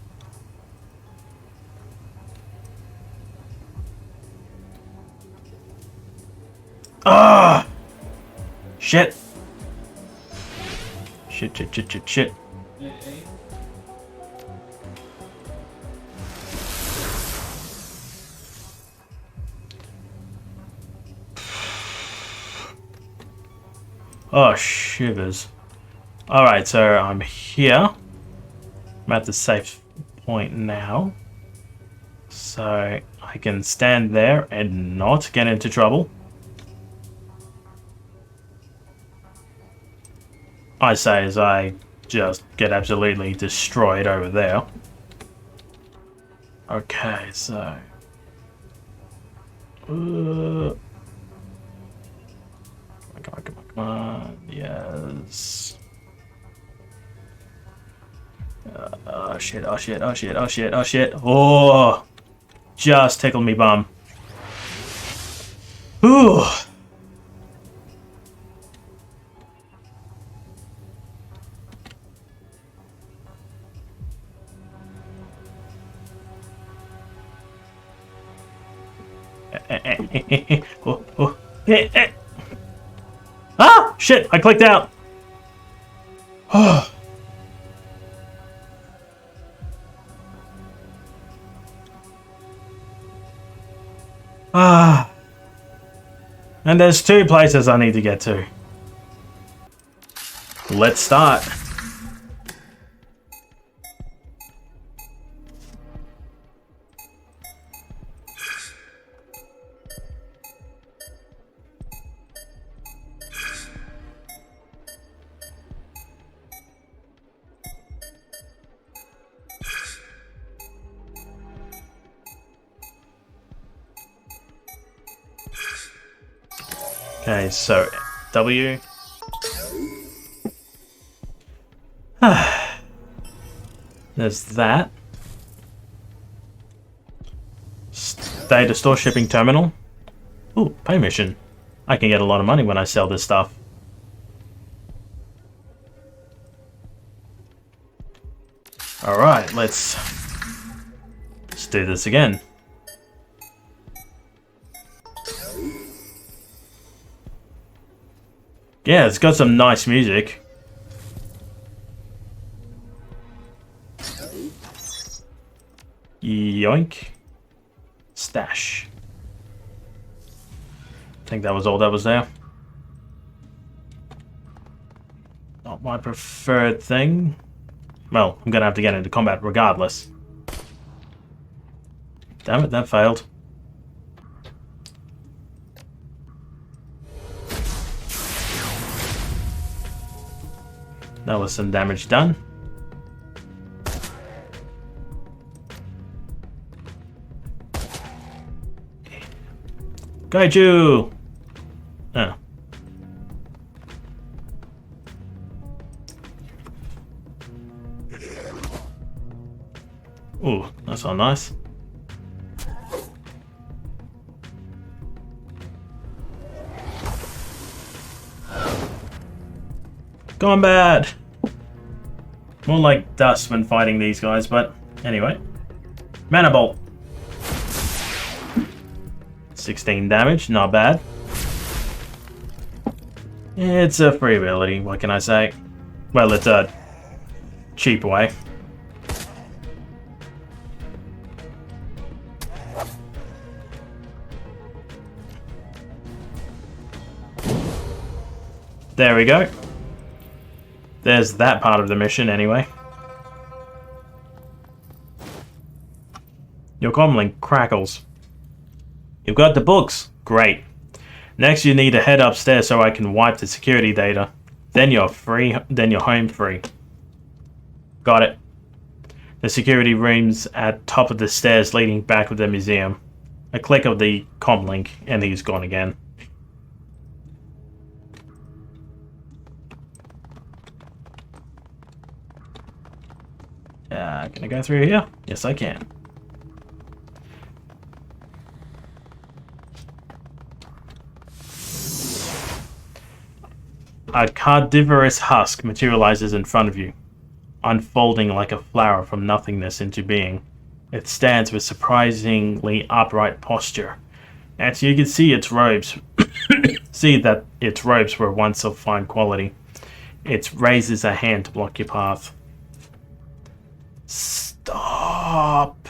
Ah! Shit. Shit. Oh, shivers. Alright, so I'm here. I'm at the safe point now. So I can stand there and not get into trouble. I say as I just get absolutely destroyed over there. Okay, so... Come on, yes. Oh shit. Oh! Just tickled me bum. Ooh! Ah! Shit! I clicked out! Ah! And there's 2 places I need to get to. Let's start. Okay, so W. There's that. Stay to store shipping terminal. Ooh, pay mission. I can get a lot of money when I sell this stuff. Alright, let's do this again. Yeah, it's got some nice music. Yoink. Stash. I think that was all that was there. Not my preferred thing. Well, I'm gonna have to get into combat regardless. Damn it, that failed. That was some damage done. Kaiju! Oh. That's not nice. Combat! More like dust when fighting these guys, but anyway. Mana Bolt. 16 damage, not bad. It's a free ability, what can I say? Well, it's a cheap way. There we go. There's that part of the mission anyway. Your comlink crackles. You've got the books. Great. Next you need to head upstairs so I can wipe the security data. Then you're free. Then you're home free. Got it. The security room's at top of the stairs leading back of the museum. A click of the comlink and he's gone again. Can I go through here? Yes, I can. A carnivorous husk materializes in front of you, unfolding like a flower from nothingness into being. It stands with surprisingly upright posture. As you can see its robes, see that its robes were once of fine quality. It raises a hand to block your path. Stop!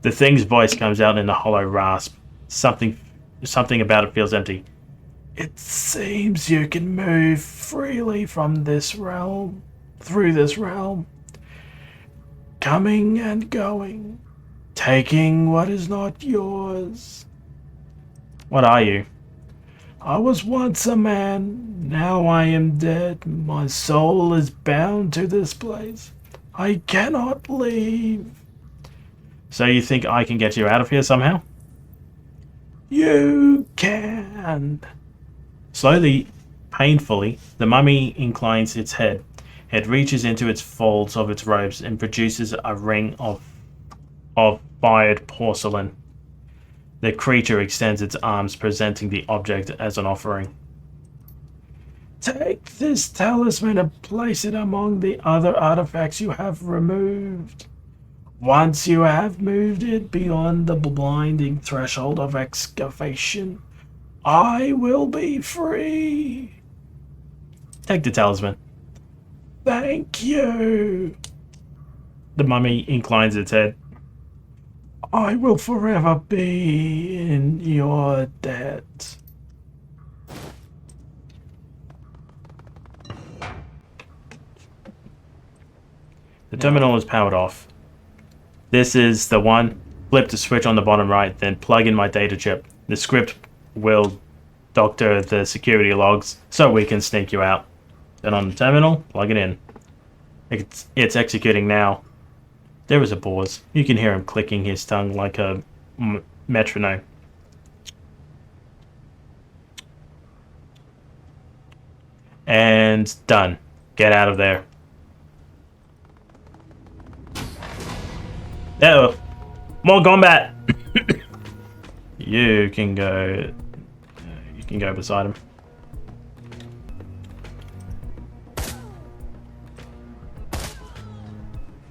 The thing's voice comes out in a hollow rasp. Something about it feels empty. It seems you can move freely from this realm, through this realm, coming and going, taking what is not yours. What are you? I was once a man, now I am dead. My soul is bound to this place. I cannot leave. So you think I can get you out of here somehow? You can. Slowly, painfully, the mummy inclines its head. It reaches into its folds of its robes and produces a ring of fired porcelain. The creature extends its arms, presenting the object as an offering. Take this talisman and place it among the other artifacts you have removed. Once you have moved it beyond the blinding threshold of excavation, I will be free. Take the talisman. Thank you. The mummy inclines its head. I will forever be in your debt. The terminal is powered off. This is the one. Flip the switch on the bottom right, then plug in my data chip. The script will doctor the security logs so we can sneak you out. Then on the terminal, plug it in. It's executing now. There is a pause. You can hear him clicking his tongue like a metronome. And done. Get out of there. Oh, more combat. You can go beside him.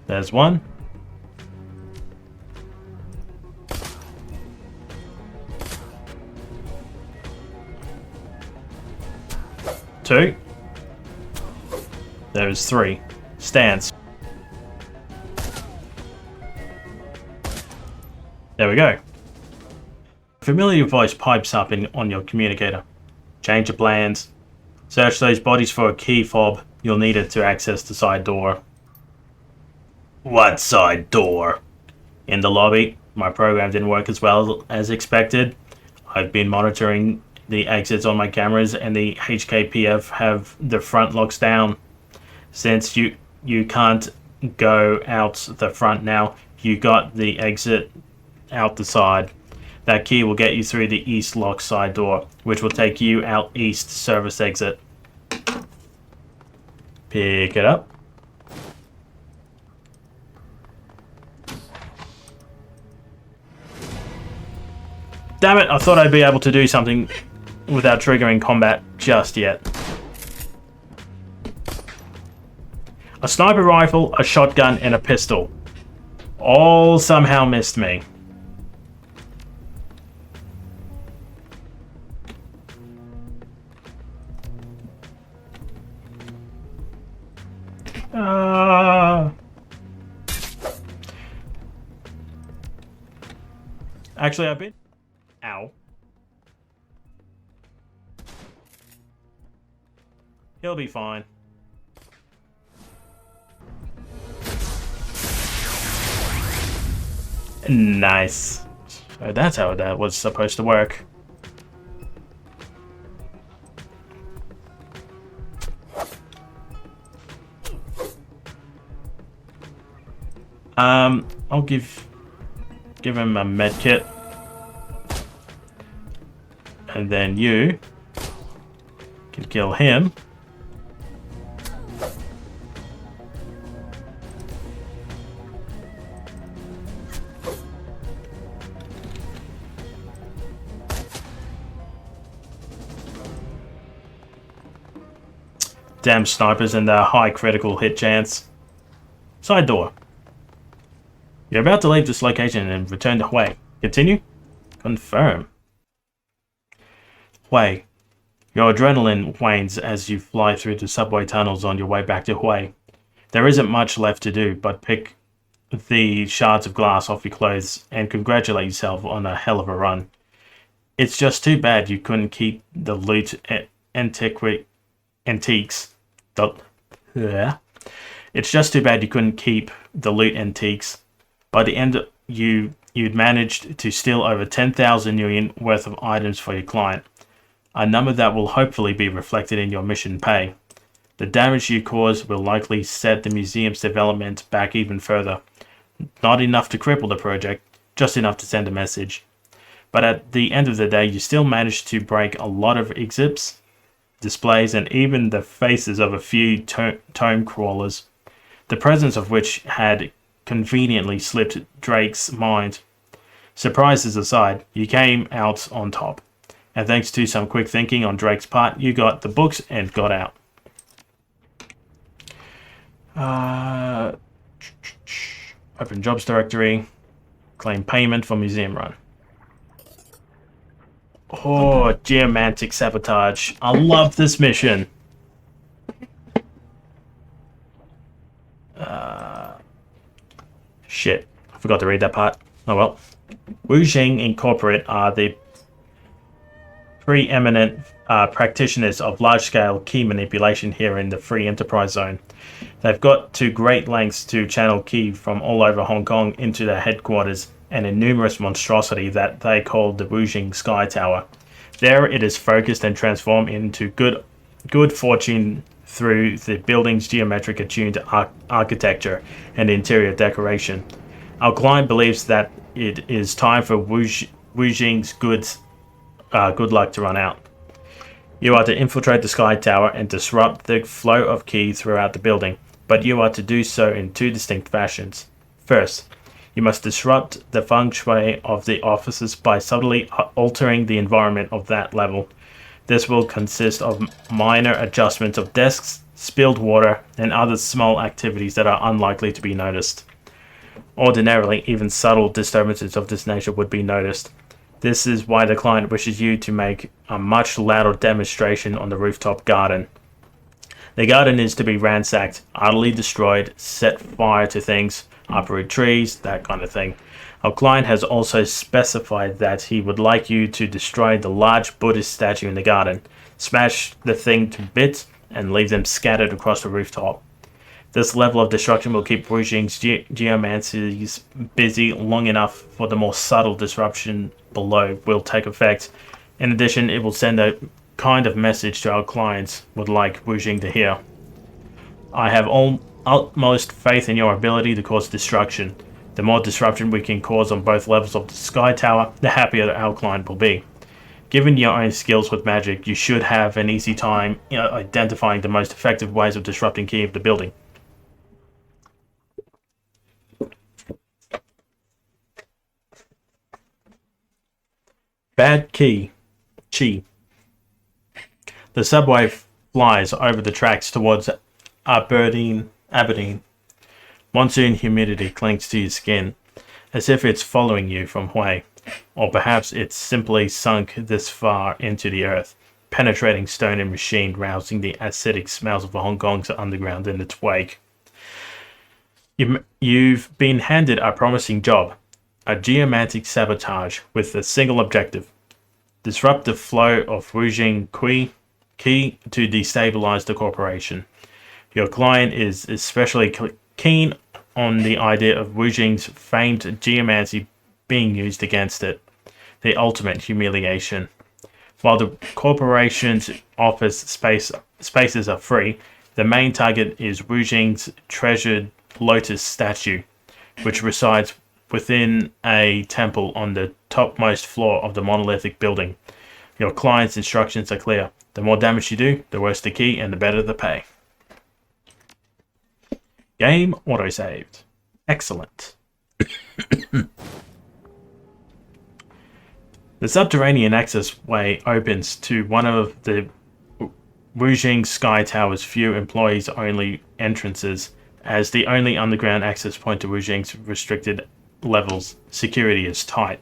There's one. Two. There's three. Stands. There we go. A familiar voice pipes up on your communicator. Change your plans. Search those bodies for a key fob. You'll need it to access the side door. What side door? In the lobby. My program didn't work as well as expected. I've been monitoring the exits on my cameras and the HKPF have the front locks down. Since you can't go out the front now, you got the exit out the side. That key will get you through the east lock side door, which will take you out east service exit. Pick it up. Damn it, I thought I'd be able to do something without triggering combat just yet. A sniper rifle, a shotgun, and a pistol. All somehow missed me. Actually, I've been... Ow. He'll be fine. Nice. So that's how that was supposed to work. I'll give him a med kit. And then you can kill him. Damn snipers and their high critical hit chance. Side door. You're about to leave this location and return to Hui. Continue? Confirm. Hui. Your adrenaline wanes as you fly through the subway tunnels on your way back to Hui. There isn't much left to do, but pick the shards of glass off your clothes and congratulate yourself on a hell of a run. It's just too bad you couldn't keep the loot antiques. It's just too bad you couldn't keep the loot antiques. By the end, you'd managed to steal over 10,000 yuan worth of items for your client, a number that will hopefully be reflected in your mission pay. The damage you caused will likely set the museum's development back even further. Not enough to cripple the project, just enough to send a message. But at the end of the day, you still managed to break a lot of exhibits, displays, and even the faces of a few tome crawlers, the presence of which had conveniently slipped Drake's mind. Surprises aside, you came out on top, and thanks to some quick thinking on Drake's part, you got the books and got out. Open jobs directory, claim payment for museum run. Oh, geomantic sabotage. I love this mission. Shit, I forgot to read that part. Oh well. Wujing Incorporate are the preeminent practitioners of large-scale key manipulation here in the Free Enterprise Zone. They've got to great lengths to channel key from all over Hong Kong into their headquarters and a numerous monstrosity that they call the Wujing Sky Tower. There it is focused and transformed into good fortune through the building's geometric attuned architecture and interior decoration. Our client believes that it is time for Wujing's good luck to run out. You are to infiltrate the Sky Tower and disrupt the flow of key throughout the building, but you are to do so in two distinct fashions. First, you must disrupt the feng shui of the offices by subtly altering the environment of that level. This will consist of minor adjustments of desks, spilled water, and other small activities that are unlikely to be noticed. Ordinarily, even subtle disturbances of this nature would be noticed. This is why the client wishes you to make a much louder demonstration on the rooftop garden. The garden is to be ransacked, utterly destroyed, set fire to things, uproot trees, that kind of thing. Our client has also specified that he would like you to destroy the large Buddhist statue in the garden, smash the thing to bits, and leave them scattered across the rooftop. This level of destruction will keep Wujing's geomancers busy long enough for the more subtle disruption below will take effect. In addition, it will send a kind of message to our clients would like Wujing to hear. I have utmost faith in your ability to cause destruction. The more disruption we can cause on both levels of the Sky Tower, the happier our client will be. Given your own skills with magic, you should have an easy time identifying the most effective ways of disrupting key of the building. Bad key. Chi. The subway flies over the tracks towards Aberdeen. Monsoon humidity clings to your skin, as if it's following you from Hui. Or perhaps it's simply sunk this far into the earth, penetrating stone and machine, rousing the acidic smells of Hong Kong's underground in its wake. You've been handed a promising job, a geomantic sabotage with a single objective: disrupt the flow of Wujing Qi to destabilize the corporation. Your client is especially keen on the idea of Wujing's famed geomancy being used against it, the ultimate humiliation. While the corporation's office spaces are free, the main target is Wujing's treasured lotus statue, which resides within a temple on the topmost floor of the monolithic building. Your client's instructions are clear. The more damage you do, the worse the key and the better the pay. Game autosaved. Excellent. The subterranean access way opens to one of the Wujing Sky Tower's few employees-only entrances. As the only underground access point to Wujing's restricted levels, security is tight.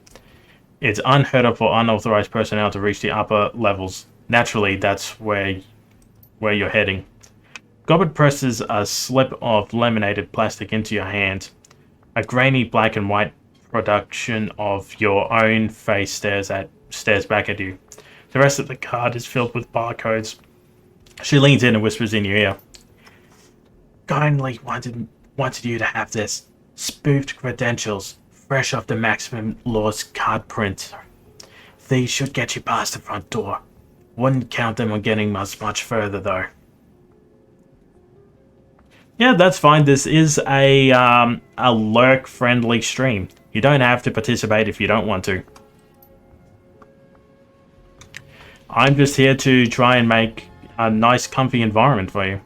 It's unheard of for unauthorized personnel to reach the upper levels. Naturally, that's where you're heading. Gobbert presses a slip of laminated plastic into your hand. A grainy black and white production of your own face stares back at you. The rest of the card is filled with barcodes. She leans in and whispers in your ear. Kindly wanted you to have this. Spoofed credentials, fresh off the Maximum Laws card print. These should get you past the front door. Wouldn't count them on getting much further, though. Yeah, that's fine. This is a lurk-friendly stream. You don't have to participate if you don't want to. I'm just here to try and make a nice, comfy environment for you.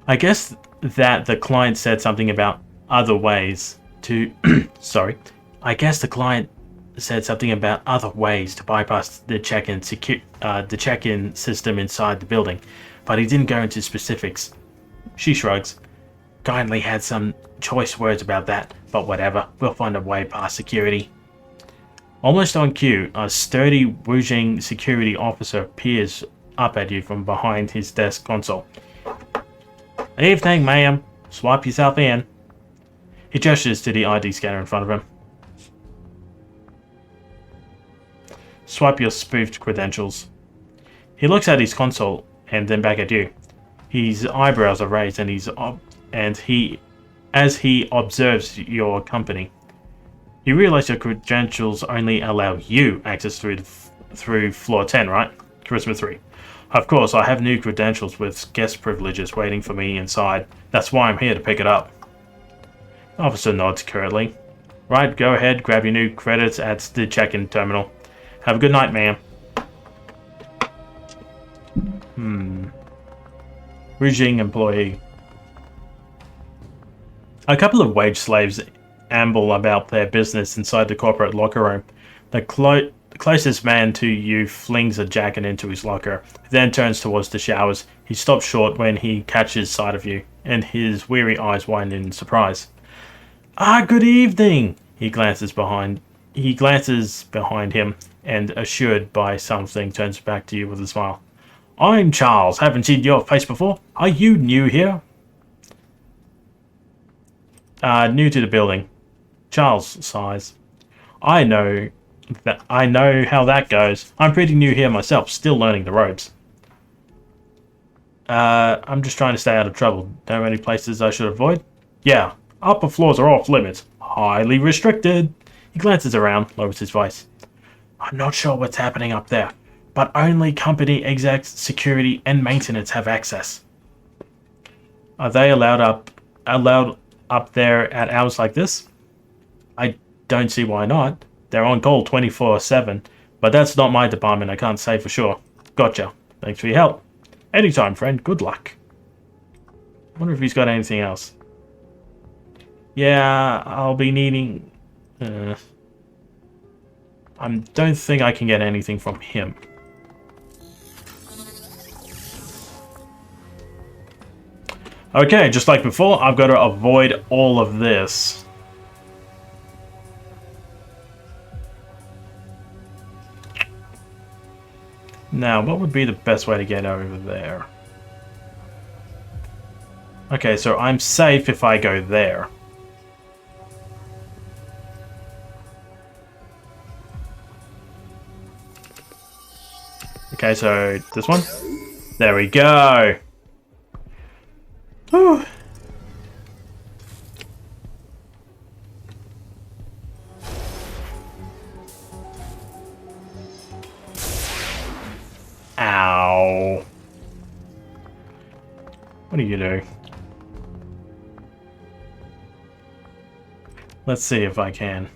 I guess that the client said something about other ways to... Sorry. I guess the client said something about other ways to bypass the check-in system inside the building, but he didn't go into specifics. She shrugs. Kindly had some choice words about that, but whatever. We'll find a way past security. Almost on cue, a sturdy Wujing security officer peers up at you from behind his desk console. Evening, ma'am. Swipe yourself in. He gestures to the ID scanner in front of him. Swipe your spoofed credentials. He looks at his console and then back at you. His eyebrows are raised as he observes your company. You realize your credentials only allow you access through floor 10, right? Charisma 3. Of course, I have new credentials with guest privileges waiting for me inside. That's why I'm here to pick it up. The officer nods curtly. Right, go ahead, grab your new credits at the check-in terminal. Have a good night, ma'am. Wujing employee. A couple of wage slaves amble about their business inside the corporate locker room. The closest man to you flings a jacket into his locker, then turns towards the showers. He stops short when he catches sight of you, and his weary eyes widen in surprise. Good evening! He glances behind him, and assured by something, turns back to you with a smile. I'm Charles. Haven't seen your face before. Are you new here? New to the building. Charles sighs. I know how that goes. I'm pretty new here myself, still learning the ropes. I'm just trying to stay out of trouble. Know any places I should avoid? Yeah, upper floors are off limits. Highly restricted. He glances around, lowers his voice. I'm not sure what's happening up there, but only company execs, security, and maintenance have access. Are they allowed up there at hours like this? I don't see why not. They're on call 24/7, but that's not my department. I can't say for sure. Gotcha. Thanks for your help. Anytime, friend. Good luck. Wonder if he's got anything else. Yeah, I'll be needing... I don't think I can get anything from him. Okay, just like before, I've got to avoid all of this. Now, what would be the best way to get over there? Okay, so I'm safe if I go there. Okay, so this one. There we go. Whew. Ow. What do you do? Let's see if I can.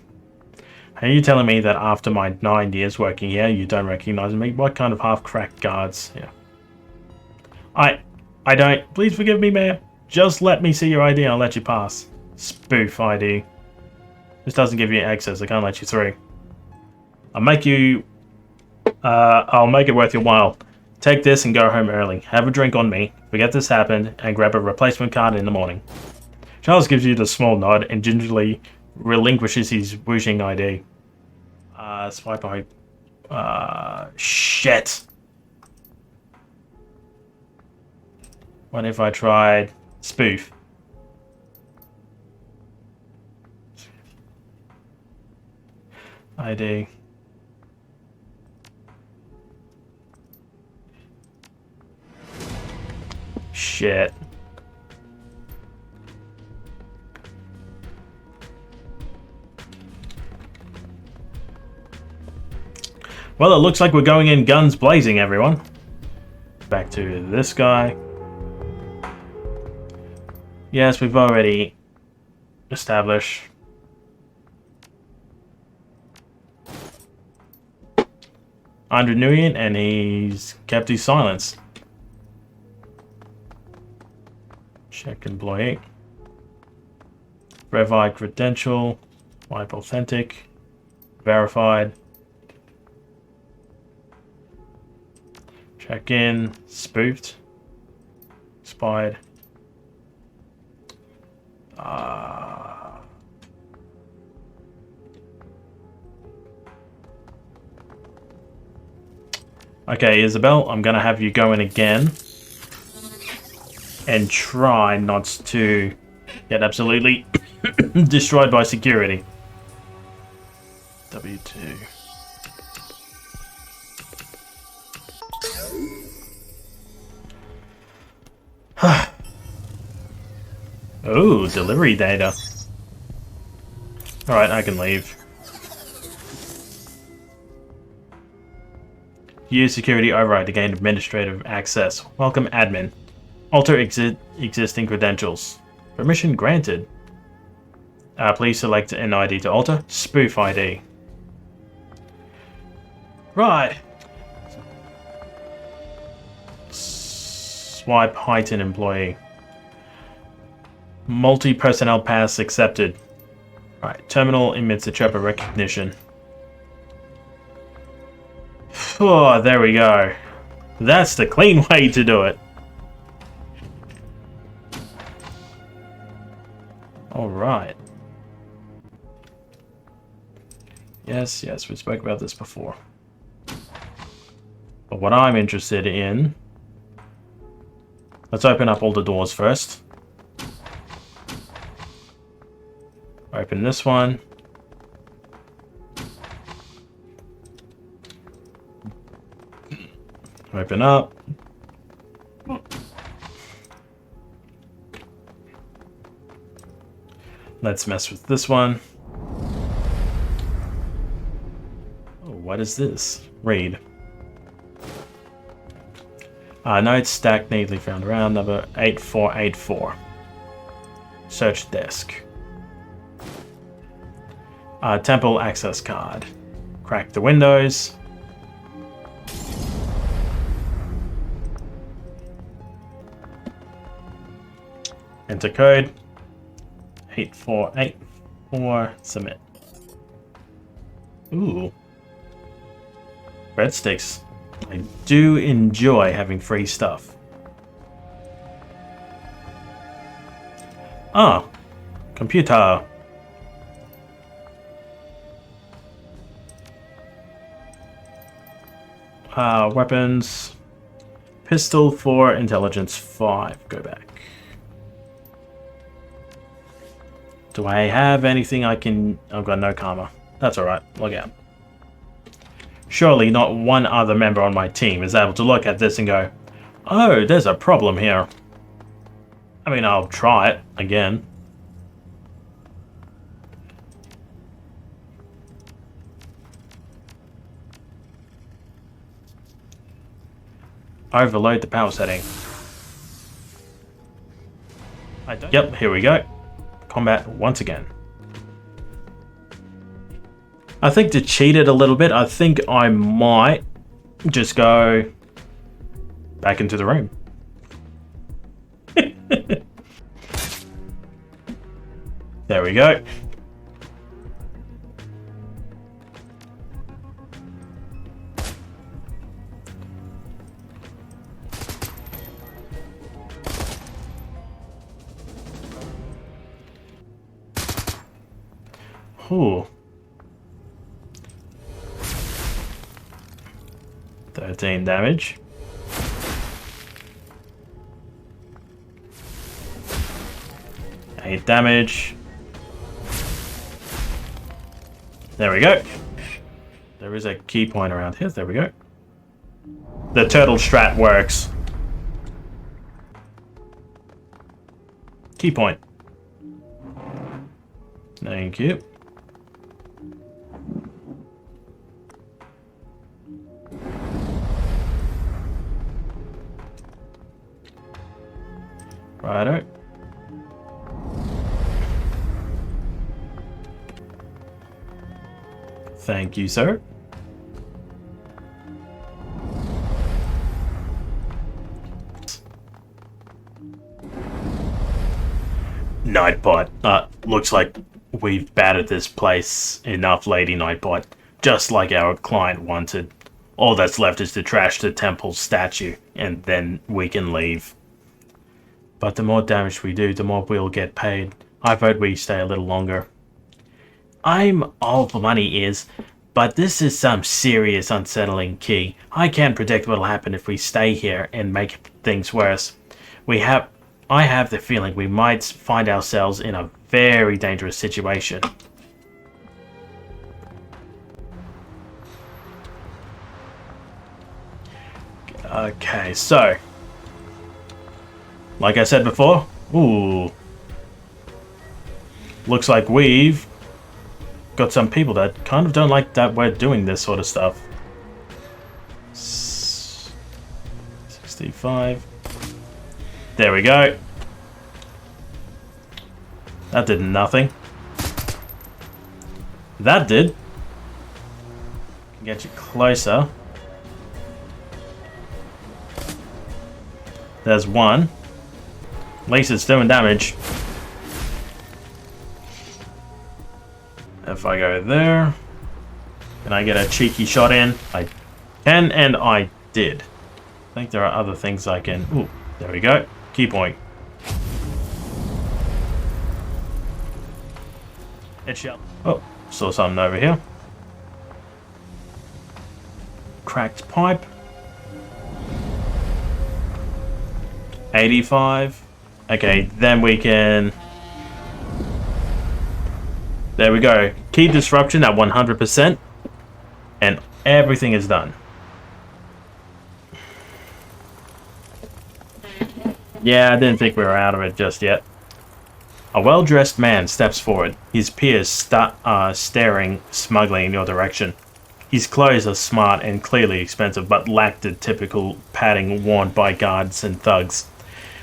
Are you telling me that after my 9 years working here, you don't recognize me? What kind of half-cracked guards? Yeah. I don't. Please forgive me, ma'am. Just let me see your ID and I'll let you pass. Spoof ID. This doesn't give you access. I can't let you through. I'll make it worth your while. Take this and go home early. Have a drink on me. Forget this happened and grab a replacement card in the morning. Charles gives you the small nod and gingerly relinquishes his whooshing ID. Swipe out. Shit. What if I tried spoof? ID. Shit. Well, it looks like we're going in guns blazing, everyone. Back to this guy. Yes, we've already established. $100 million, and he's kept his silence. Check employee. Verify credential. Wipe authentic. Verified. Check in. Spoofed. Expired. Okay, Isabel, I'm gonna have you go in again and try not to get absolutely destroyed by security. W2. Oh, delivery data. Alright, I can leave. Use security override to gain administrative access. Welcome, admin. Alter existing credentials. Permission granted. Please select an ID to alter. Spoof ID. Right. Swipe heighten employee. Multi-personnel pass accepted. Alright, terminal emits a chirp of recognition. Oh, there we go. That's the clean way to do it. Alright. Yes, we spoke about this before. But what I'm interested in... Let's open up all the doors first. Open this one. Open up. Let's mess with this one. Oh, what is this? Read. Notes stacked neatly found around number 8484. Search desk. Temple access card. Crack the windows. Enter code. 8484. Submit. Ooh. Breadsticks. I do enjoy having free stuff. Ah, computer. Weapons. Pistol 4, intelligence 5. Go back. Do I have anything I can... I've got no karma. That's alright. Log out. Surely not one other member on my team is able to look at this and go, oh, there's a problem here. I mean, I'll try it again. Overload the power setting. Yep, here we go. Combat once again. I think to cheat it a little bit, I think I might just go back into the room. There we go. Ooh. 13 damage. Eight damage. There we go. There is a key point around here. There we go. The turtle strat works. Key point. Thank you. Righto. Thank you, sir. Nightbot. Looks like we've battered this place enough, Lady Nightbot. Just like our client wanted. All that's left is to trash the temple's statue, and then we can leave. But the more damage we do, the more we'll get paid. I vote we stay a little longer. I'm all for money, is, but this is some serious unsettling key. I can't predict what'll happen if we stay here and make things worse. I have the feeling we might find ourselves in a very dangerous situation. Okay, so... like I said before, ooh, looks like we've got some people that kind of don't like that we're doing this sort of stuff. 65. There we go. That did nothing. That did. Get you closer. There's one. At least it's doing damage. If I go there, can I get a cheeky shot in? I can, and I did. I think there are other things I can... ooh, there we go. Key point. Headshot. Oh, saw something over here. Cracked pipe. 85. Okay, then we can... there we go. Key disruption at 100%. And everything is done. Yeah, I didn't think we were out of it just yet. A well-dressed man steps forward. His peers staring smugly in your direction. His clothes are smart and clearly expensive, but lack the typical padding worn by guards and thugs.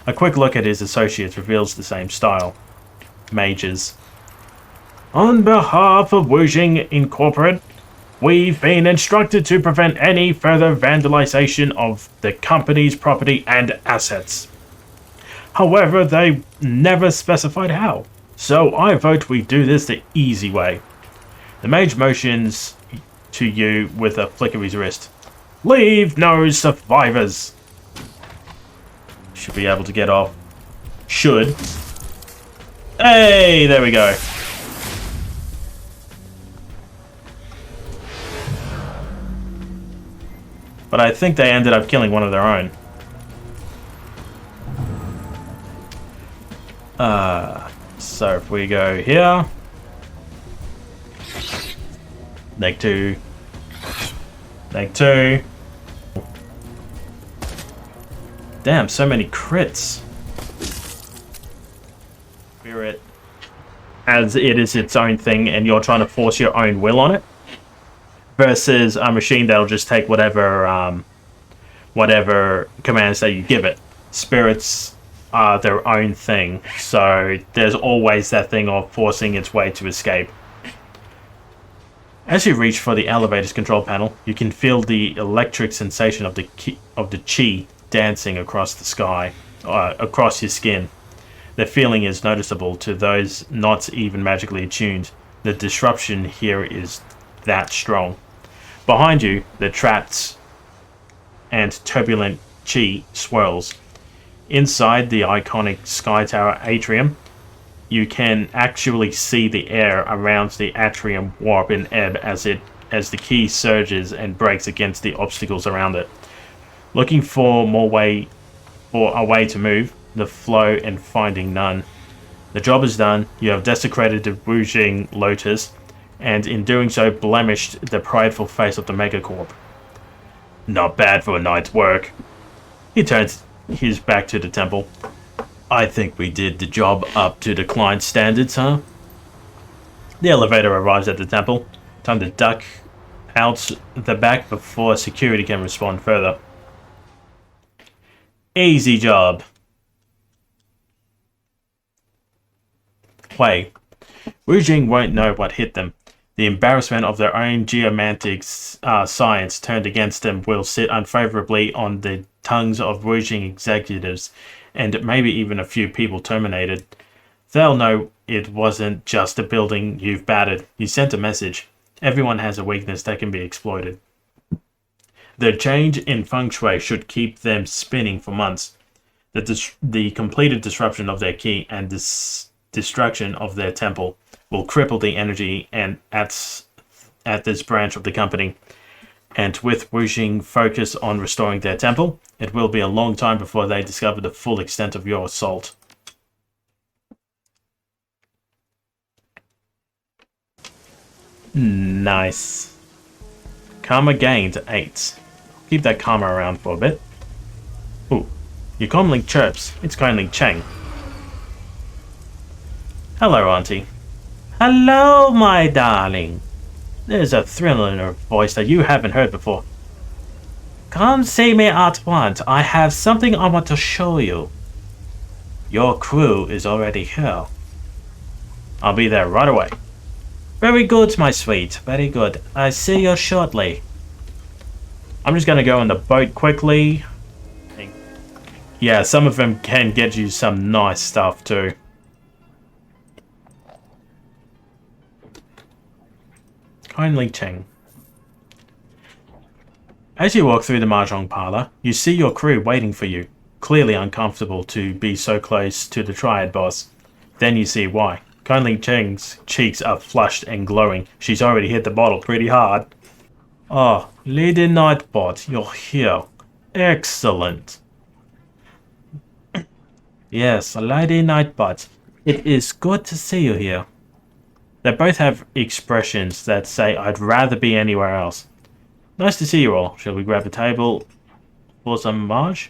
A quick look at his associates reveals the same style. Mages. On behalf of Wuxing Incorporated, we've been instructed to prevent any further vandalization of the company's property and assets. However, they never specified how, so I vote we do this the easy way. The mage motions to you with a flick of his wrist. Leave no survivors. Should be able to get off. Should. Hey, there we go. But I think they ended up killing one of their own. So if we go here. Neg 2. Neg 2. Damn, so many crits. Spirit. As it is its own thing and you're trying to force your own will on it. Versus a machine that'll just take whatever commands that you give it. Spirits are their own thing, so there's always that thing of forcing its way to escape. As you reach for the elevator's control panel, you can feel the electric sensation of the chi dancing across the sky, across your skin. The feeling is noticeable to those not even magically attuned. The disruption here is that strong. Behind you, the trapped and turbulent chi swirls. Inside the iconic Sky Tower atrium, you can actually see the air around the atrium warp and ebb as the key surges and breaks against the obstacles around it. Looking for a way to move the flow and finding none. The job is done. You have desecrated the Wujing Lotus, and in doing so blemished the prideful face of the Megacorp. Not bad for a night's work. He turns his back to the temple. I think we did the job up to the client's standards, huh? The elevator arrives at the temple. Time to duck out the back before security can respond further. Easy job. Wei. Wujing won't know what hit them. The embarrassment of their own geomantic science turned against them will sit unfavorably on the tongues of Wujing executives, and maybe even a few people terminated. They'll know it wasn't just a building you've battered. You sent a message. Everyone has a weakness that can be exploited. The change in Fung Shui should keep them spinning for months. The completed disruption of their key and destruction of their temple will cripple the energy and at this branch of the company. And with Wujing focus on restoring their temple, it will be a long time before they discover the full extent of your assault. Nice. Karma gained 8. Keep that karma around for a bit. Ooh, your comlink chirps. It's kindly Cheng. Hello, Auntie. Hello, my darling. There's a thrill in her voice that you haven't heard before. Come see me at once. I have something I want to show you. Your crew is already here. I'll be there right away. Very good, my sweet. Very good. I see you shortly. I'm just gonna go on the boat quickly. Yeah, some of them can get you some nice stuff too. Kindly Cheng. As you walk through the mahjong parlor, you see your crew waiting for you, clearly uncomfortable to be so close to the Triad boss. Then you see why. Kindly Cheng's cheeks are flushed and glowing. She's already hit the bottle pretty hard. Oh, Lady Nightbot, you're here. Excellent. Yes, Lady Nightbot. It is good to see you here. They both have expressions that say, I'd rather be anywhere else. Nice to see you all. Shall we grab a table for some mahjong?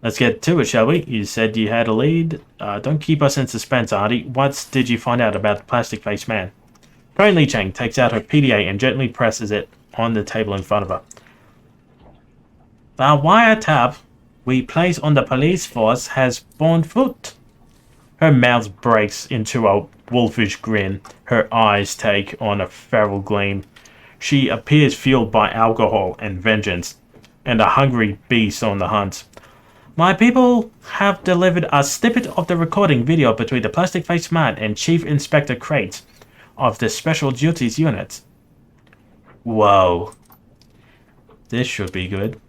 Let's get to it, shall we? You said you had a lead. Don't keep us in suspense, Auntie. What did you find out about the plastic-faced man? Kindly Cheng takes out her PDA and gently presses it on the table in front of her. The wiretap we place on the police force has borne fruit. Her mouth breaks into a wolfish grin. Her eyes take on a feral gleam. She appears fueled by alcohol and vengeance, and a hungry beast on the hunt. My people have delivered a snippet of the recording video between the plastic-faced man and Chief Inspector Crate of the Special Duties Unit. Whoa. This should be good.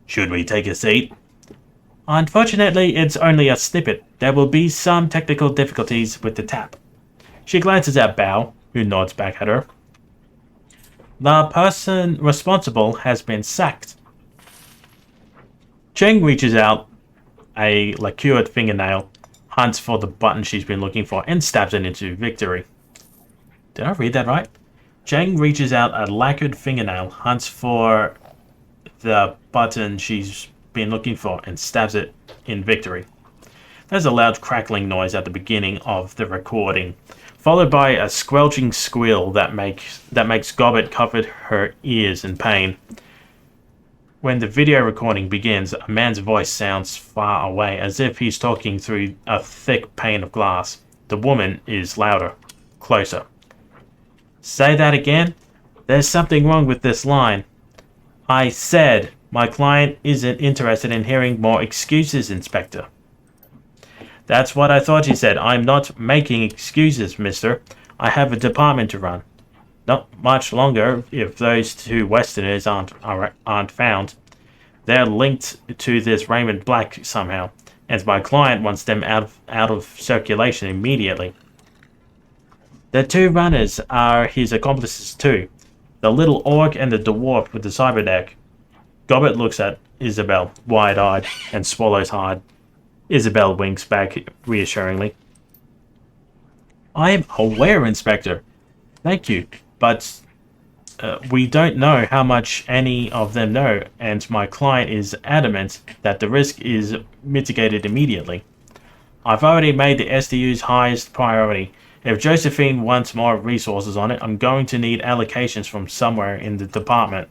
Should we take a seat? Unfortunately, it's only a snippet. There will be some technical difficulties with the tap. She glances at Bao, who nods back at her. The person responsible has been sacked. Cheng reaches out a lacquered fingernail, hunts for the button she's been looking for, and stabs it into Victory. Did I read that right? Cheng reaches out a lacquered fingernail, hunts for the button she's been looking for, and stabs it in Victory. There's a loud crackling noise at the beginning of the recording, followed by a squelching squeal that makes Gobbet cover her ears in pain. When the video recording begins, a man's voice sounds far away, as if he's talking through a thick pane of glass. The woman is louder, closer. Say that again? There's something wrong with this line. I said my client isn't interested in hearing more excuses, Inspector. That's what I thought you said. I'm not making excuses, mister. I have a department to run. Not much longer if those two Westerners aren't found. They're linked to this Raymond Black somehow, and my client wants them out of circulation immediately. The two runners are his accomplices too. The little orc and the dwarf with the cyberneck. Gobbet looks at Isabel, wide-eyed, and swallows hard. Isabel winks back reassuringly. I am aware, Inspector. Thank you, but we don't know how much any of them know, and my client is adamant that the risk is mitigated immediately. I've already made the SDU's highest priority. If Josephine wants more resources on it, I'm going to need allocations from somewhere in the department.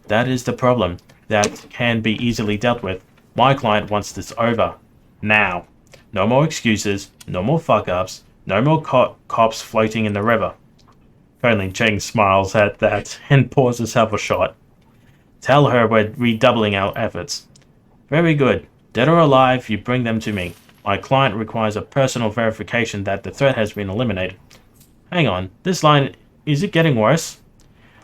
That is the problem. That can be easily dealt with. My client wants this over. Now. No more excuses, no more fuck-ups, no more cops floating in the river. Colonel Cheng smiles at that and pours herself a shot. Tell her we're redoubling our efforts. Very good. Dead or alive, you bring them to me. My client requires a personal verification that the threat has been eliminated. Hang on, this line, is it getting worse?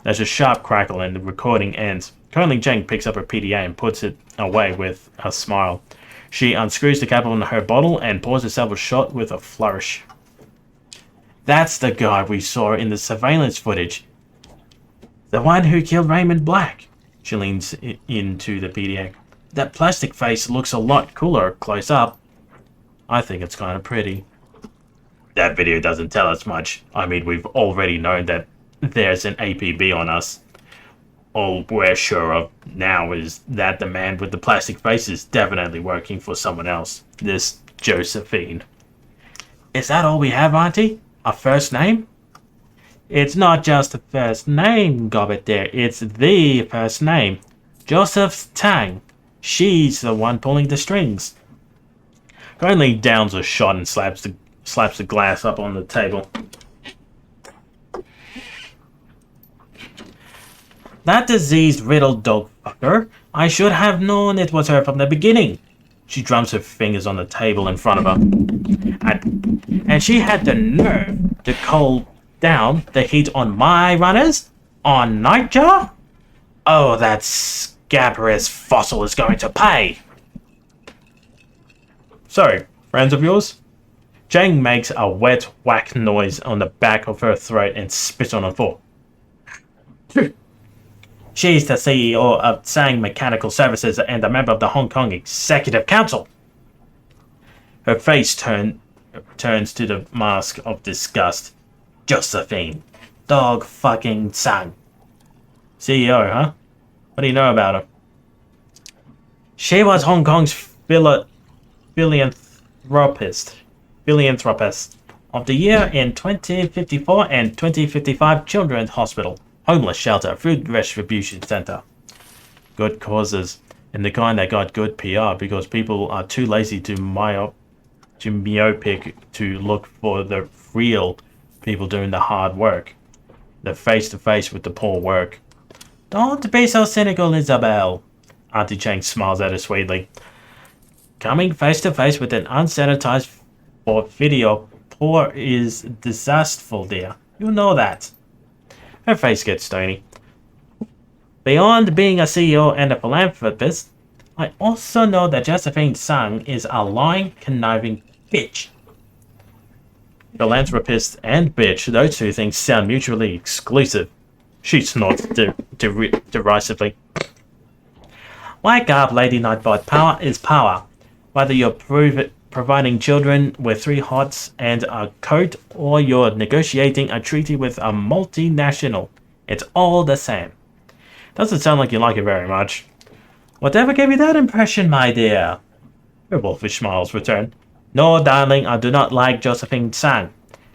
There's a sharp crackle and the recording ends. Colonel Cheng picks up her PDA and puts it away with a smile. She unscrews the cap on her bottle and pours herself a shot with a flourish. That's the guy we saw in the surveillance footage. The one who killed Raymond Black. She leans into the PDA. That plastic face looks a lot cooler close up. I think it's kind of pretty. That video doesn't tell us much. I mean, we've already known that there's an APB on us. All we're sure of now is that the man with the plastic face is definitely working for someone else. This Josephine. Is that all we have, Auntie? A first name? It's not just a first name, Gobbet there. It's the first name. Joseph Tang. She's the one pulling the strings. Conley downs a shot and slaps the glass up on the table. That disease-riddled dog fucker. I should have known it was her from the beginning. She drums her fingers on the table in front of her. And she had the nerve to call down the heat on my runners? On Nightjar? Oh, that scabrous fossil is going to pay. So, friends of yours? Jane makes a wet whack noise on the back of her throat and spits on the floor. She's the CEO of Sang Mechanical Services and a member of the Hong Kong Executive Council. Her face turns to the mask of disgust. Josephine. Dog fucking Sang. CEO, huh? What do you know about her? She was Hong Kong's philanthropist of the year in 2054 and 2055 Children's Hospital, Homeless Shelter, Food Distribution Center. Good causes, and the kind that got good PR because people are too lazy to myopic to look for the real people doing the hard work. The face-to-face with the poor work. Don't be so cynical, Isabel. Auntie Chang smiles at her sweetly. Coming face-to-face with an unsanitized video poor is disastrous, dear. You know that. Her face gets stony. Beyond being a CEO and a philanthropist, I also know that Josephine Tsang is a lying, conniving bitch. Philanthropist and bitch, those two things sound mutually exclusive. She snorts derisively. Wake up, Lady Nightbot. Power is power. Whether you're providing children with 3 hots and a coat, or you're negotiating a treaty with a multinational, it's all the same. Doesn't sound like you like it very much. Whatever gave you that impression, my dear? Her wolfish smiles return. No, darling, I do not like Josephine Tsang,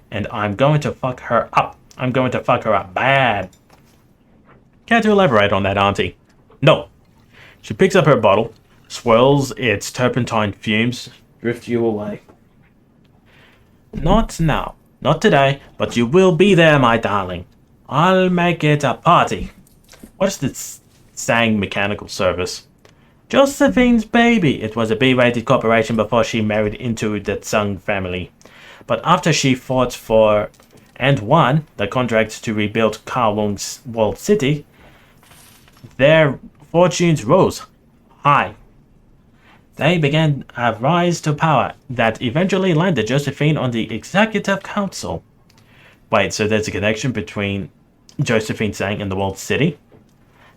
and I'm going to fuck her up. I'm going to fuck her up bad. Care to elaborate on that, Auntie? No. She picks up her bottle, swirls its turpentine fumes, drift you away. Not now. Not today, but you will be there, my darling. I'll make it a party. What is this Tsang Mechanical Service? Josephine's baby. It was a B-rated corporation before she married into the Tsang family. But after she fought for and won the contract to rebuild Kowloon's walled city, their fortunes rose high. They began a rise to power that eventually landed Josephine on the executive council. Wait, so there's a connection between Josephine Tsang and the walled city?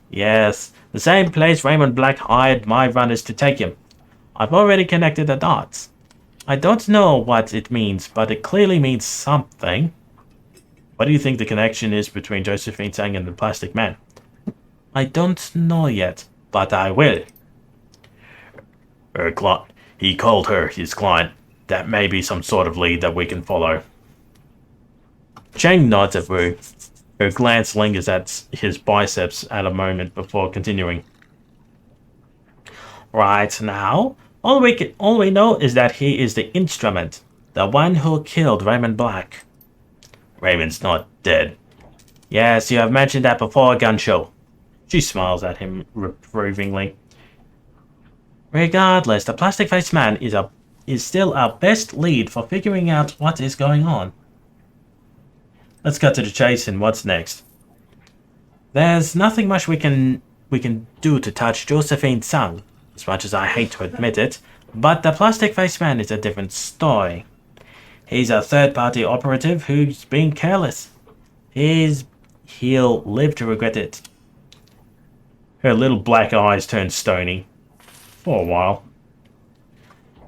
Yes, the same place Raymond Black hired my runners to take him. I've already connected the dots. I don't know what it means, but it clearly means something. What do you think the connection is between Josephine Tsang and the Plastic Man? I don't know yet, but I will. Her client. He called her his client. That may be some sort of lead that we can follow. Chang nods at Wu. Her glance lingers at his biceps at a moment before continuing. Right now, all we know is that he is the instrument, the one who killed Raymond Black. Raymond's not dead. Yes, you have mentioned that before, Gunshow. She smiles at him reprovingly. Regardless, the plastic-faced man is still our best lead for figuring out what is going on. Let's cut to the chase and what's next. There's nothing much we can do to touch Josephine Tsang, as much as I hate to admit it, but the plastic-faced man is a different story. He's a third-party operative who's being careless. He'll live to regret it. Her little black eyes turn stony. For a while.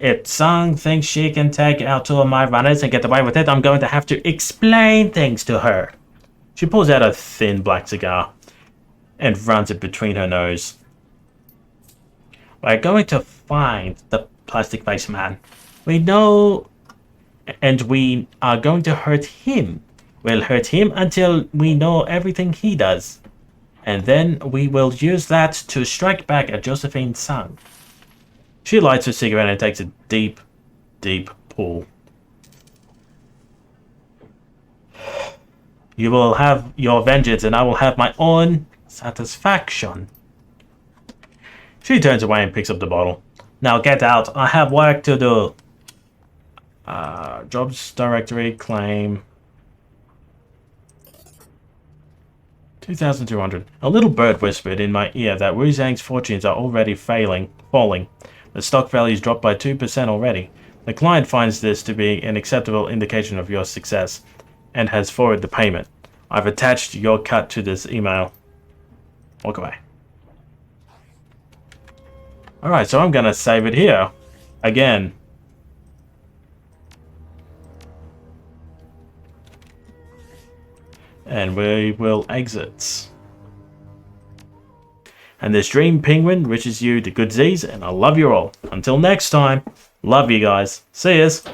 If Tsang thinks she can take out 2 of my runners and get away with it, I'm going to have to explain things to her. She pulls out a thin black cigar and runs it between her nose. We're going to find the plastic-faced man. We know, and we are going to hurt him. We'll hurt him until we know everything he does. And then we will use that to strike back at Josephine Tsang. She lights her cigarette and takes a deep, deep pull. You will have your vengeance and I will have my own satisfaction. She turns away and picks up the bottle. Now get out. I have work to do. Jobs directory claim. 2,200. A little bird whispered in my ear that Wu Zhang's fortunes are already falling. The stock value's dropped by 2% already. The client finds this to be an acceptable indication of your success and has forwarded the payment. I've attached your cut to this email. Walk away. Alright, so I'm gonna save it here. Again. And we will exit. And this dream penguin wishes you the good Z's, and I love you all. Until next time, love you guys. See yas.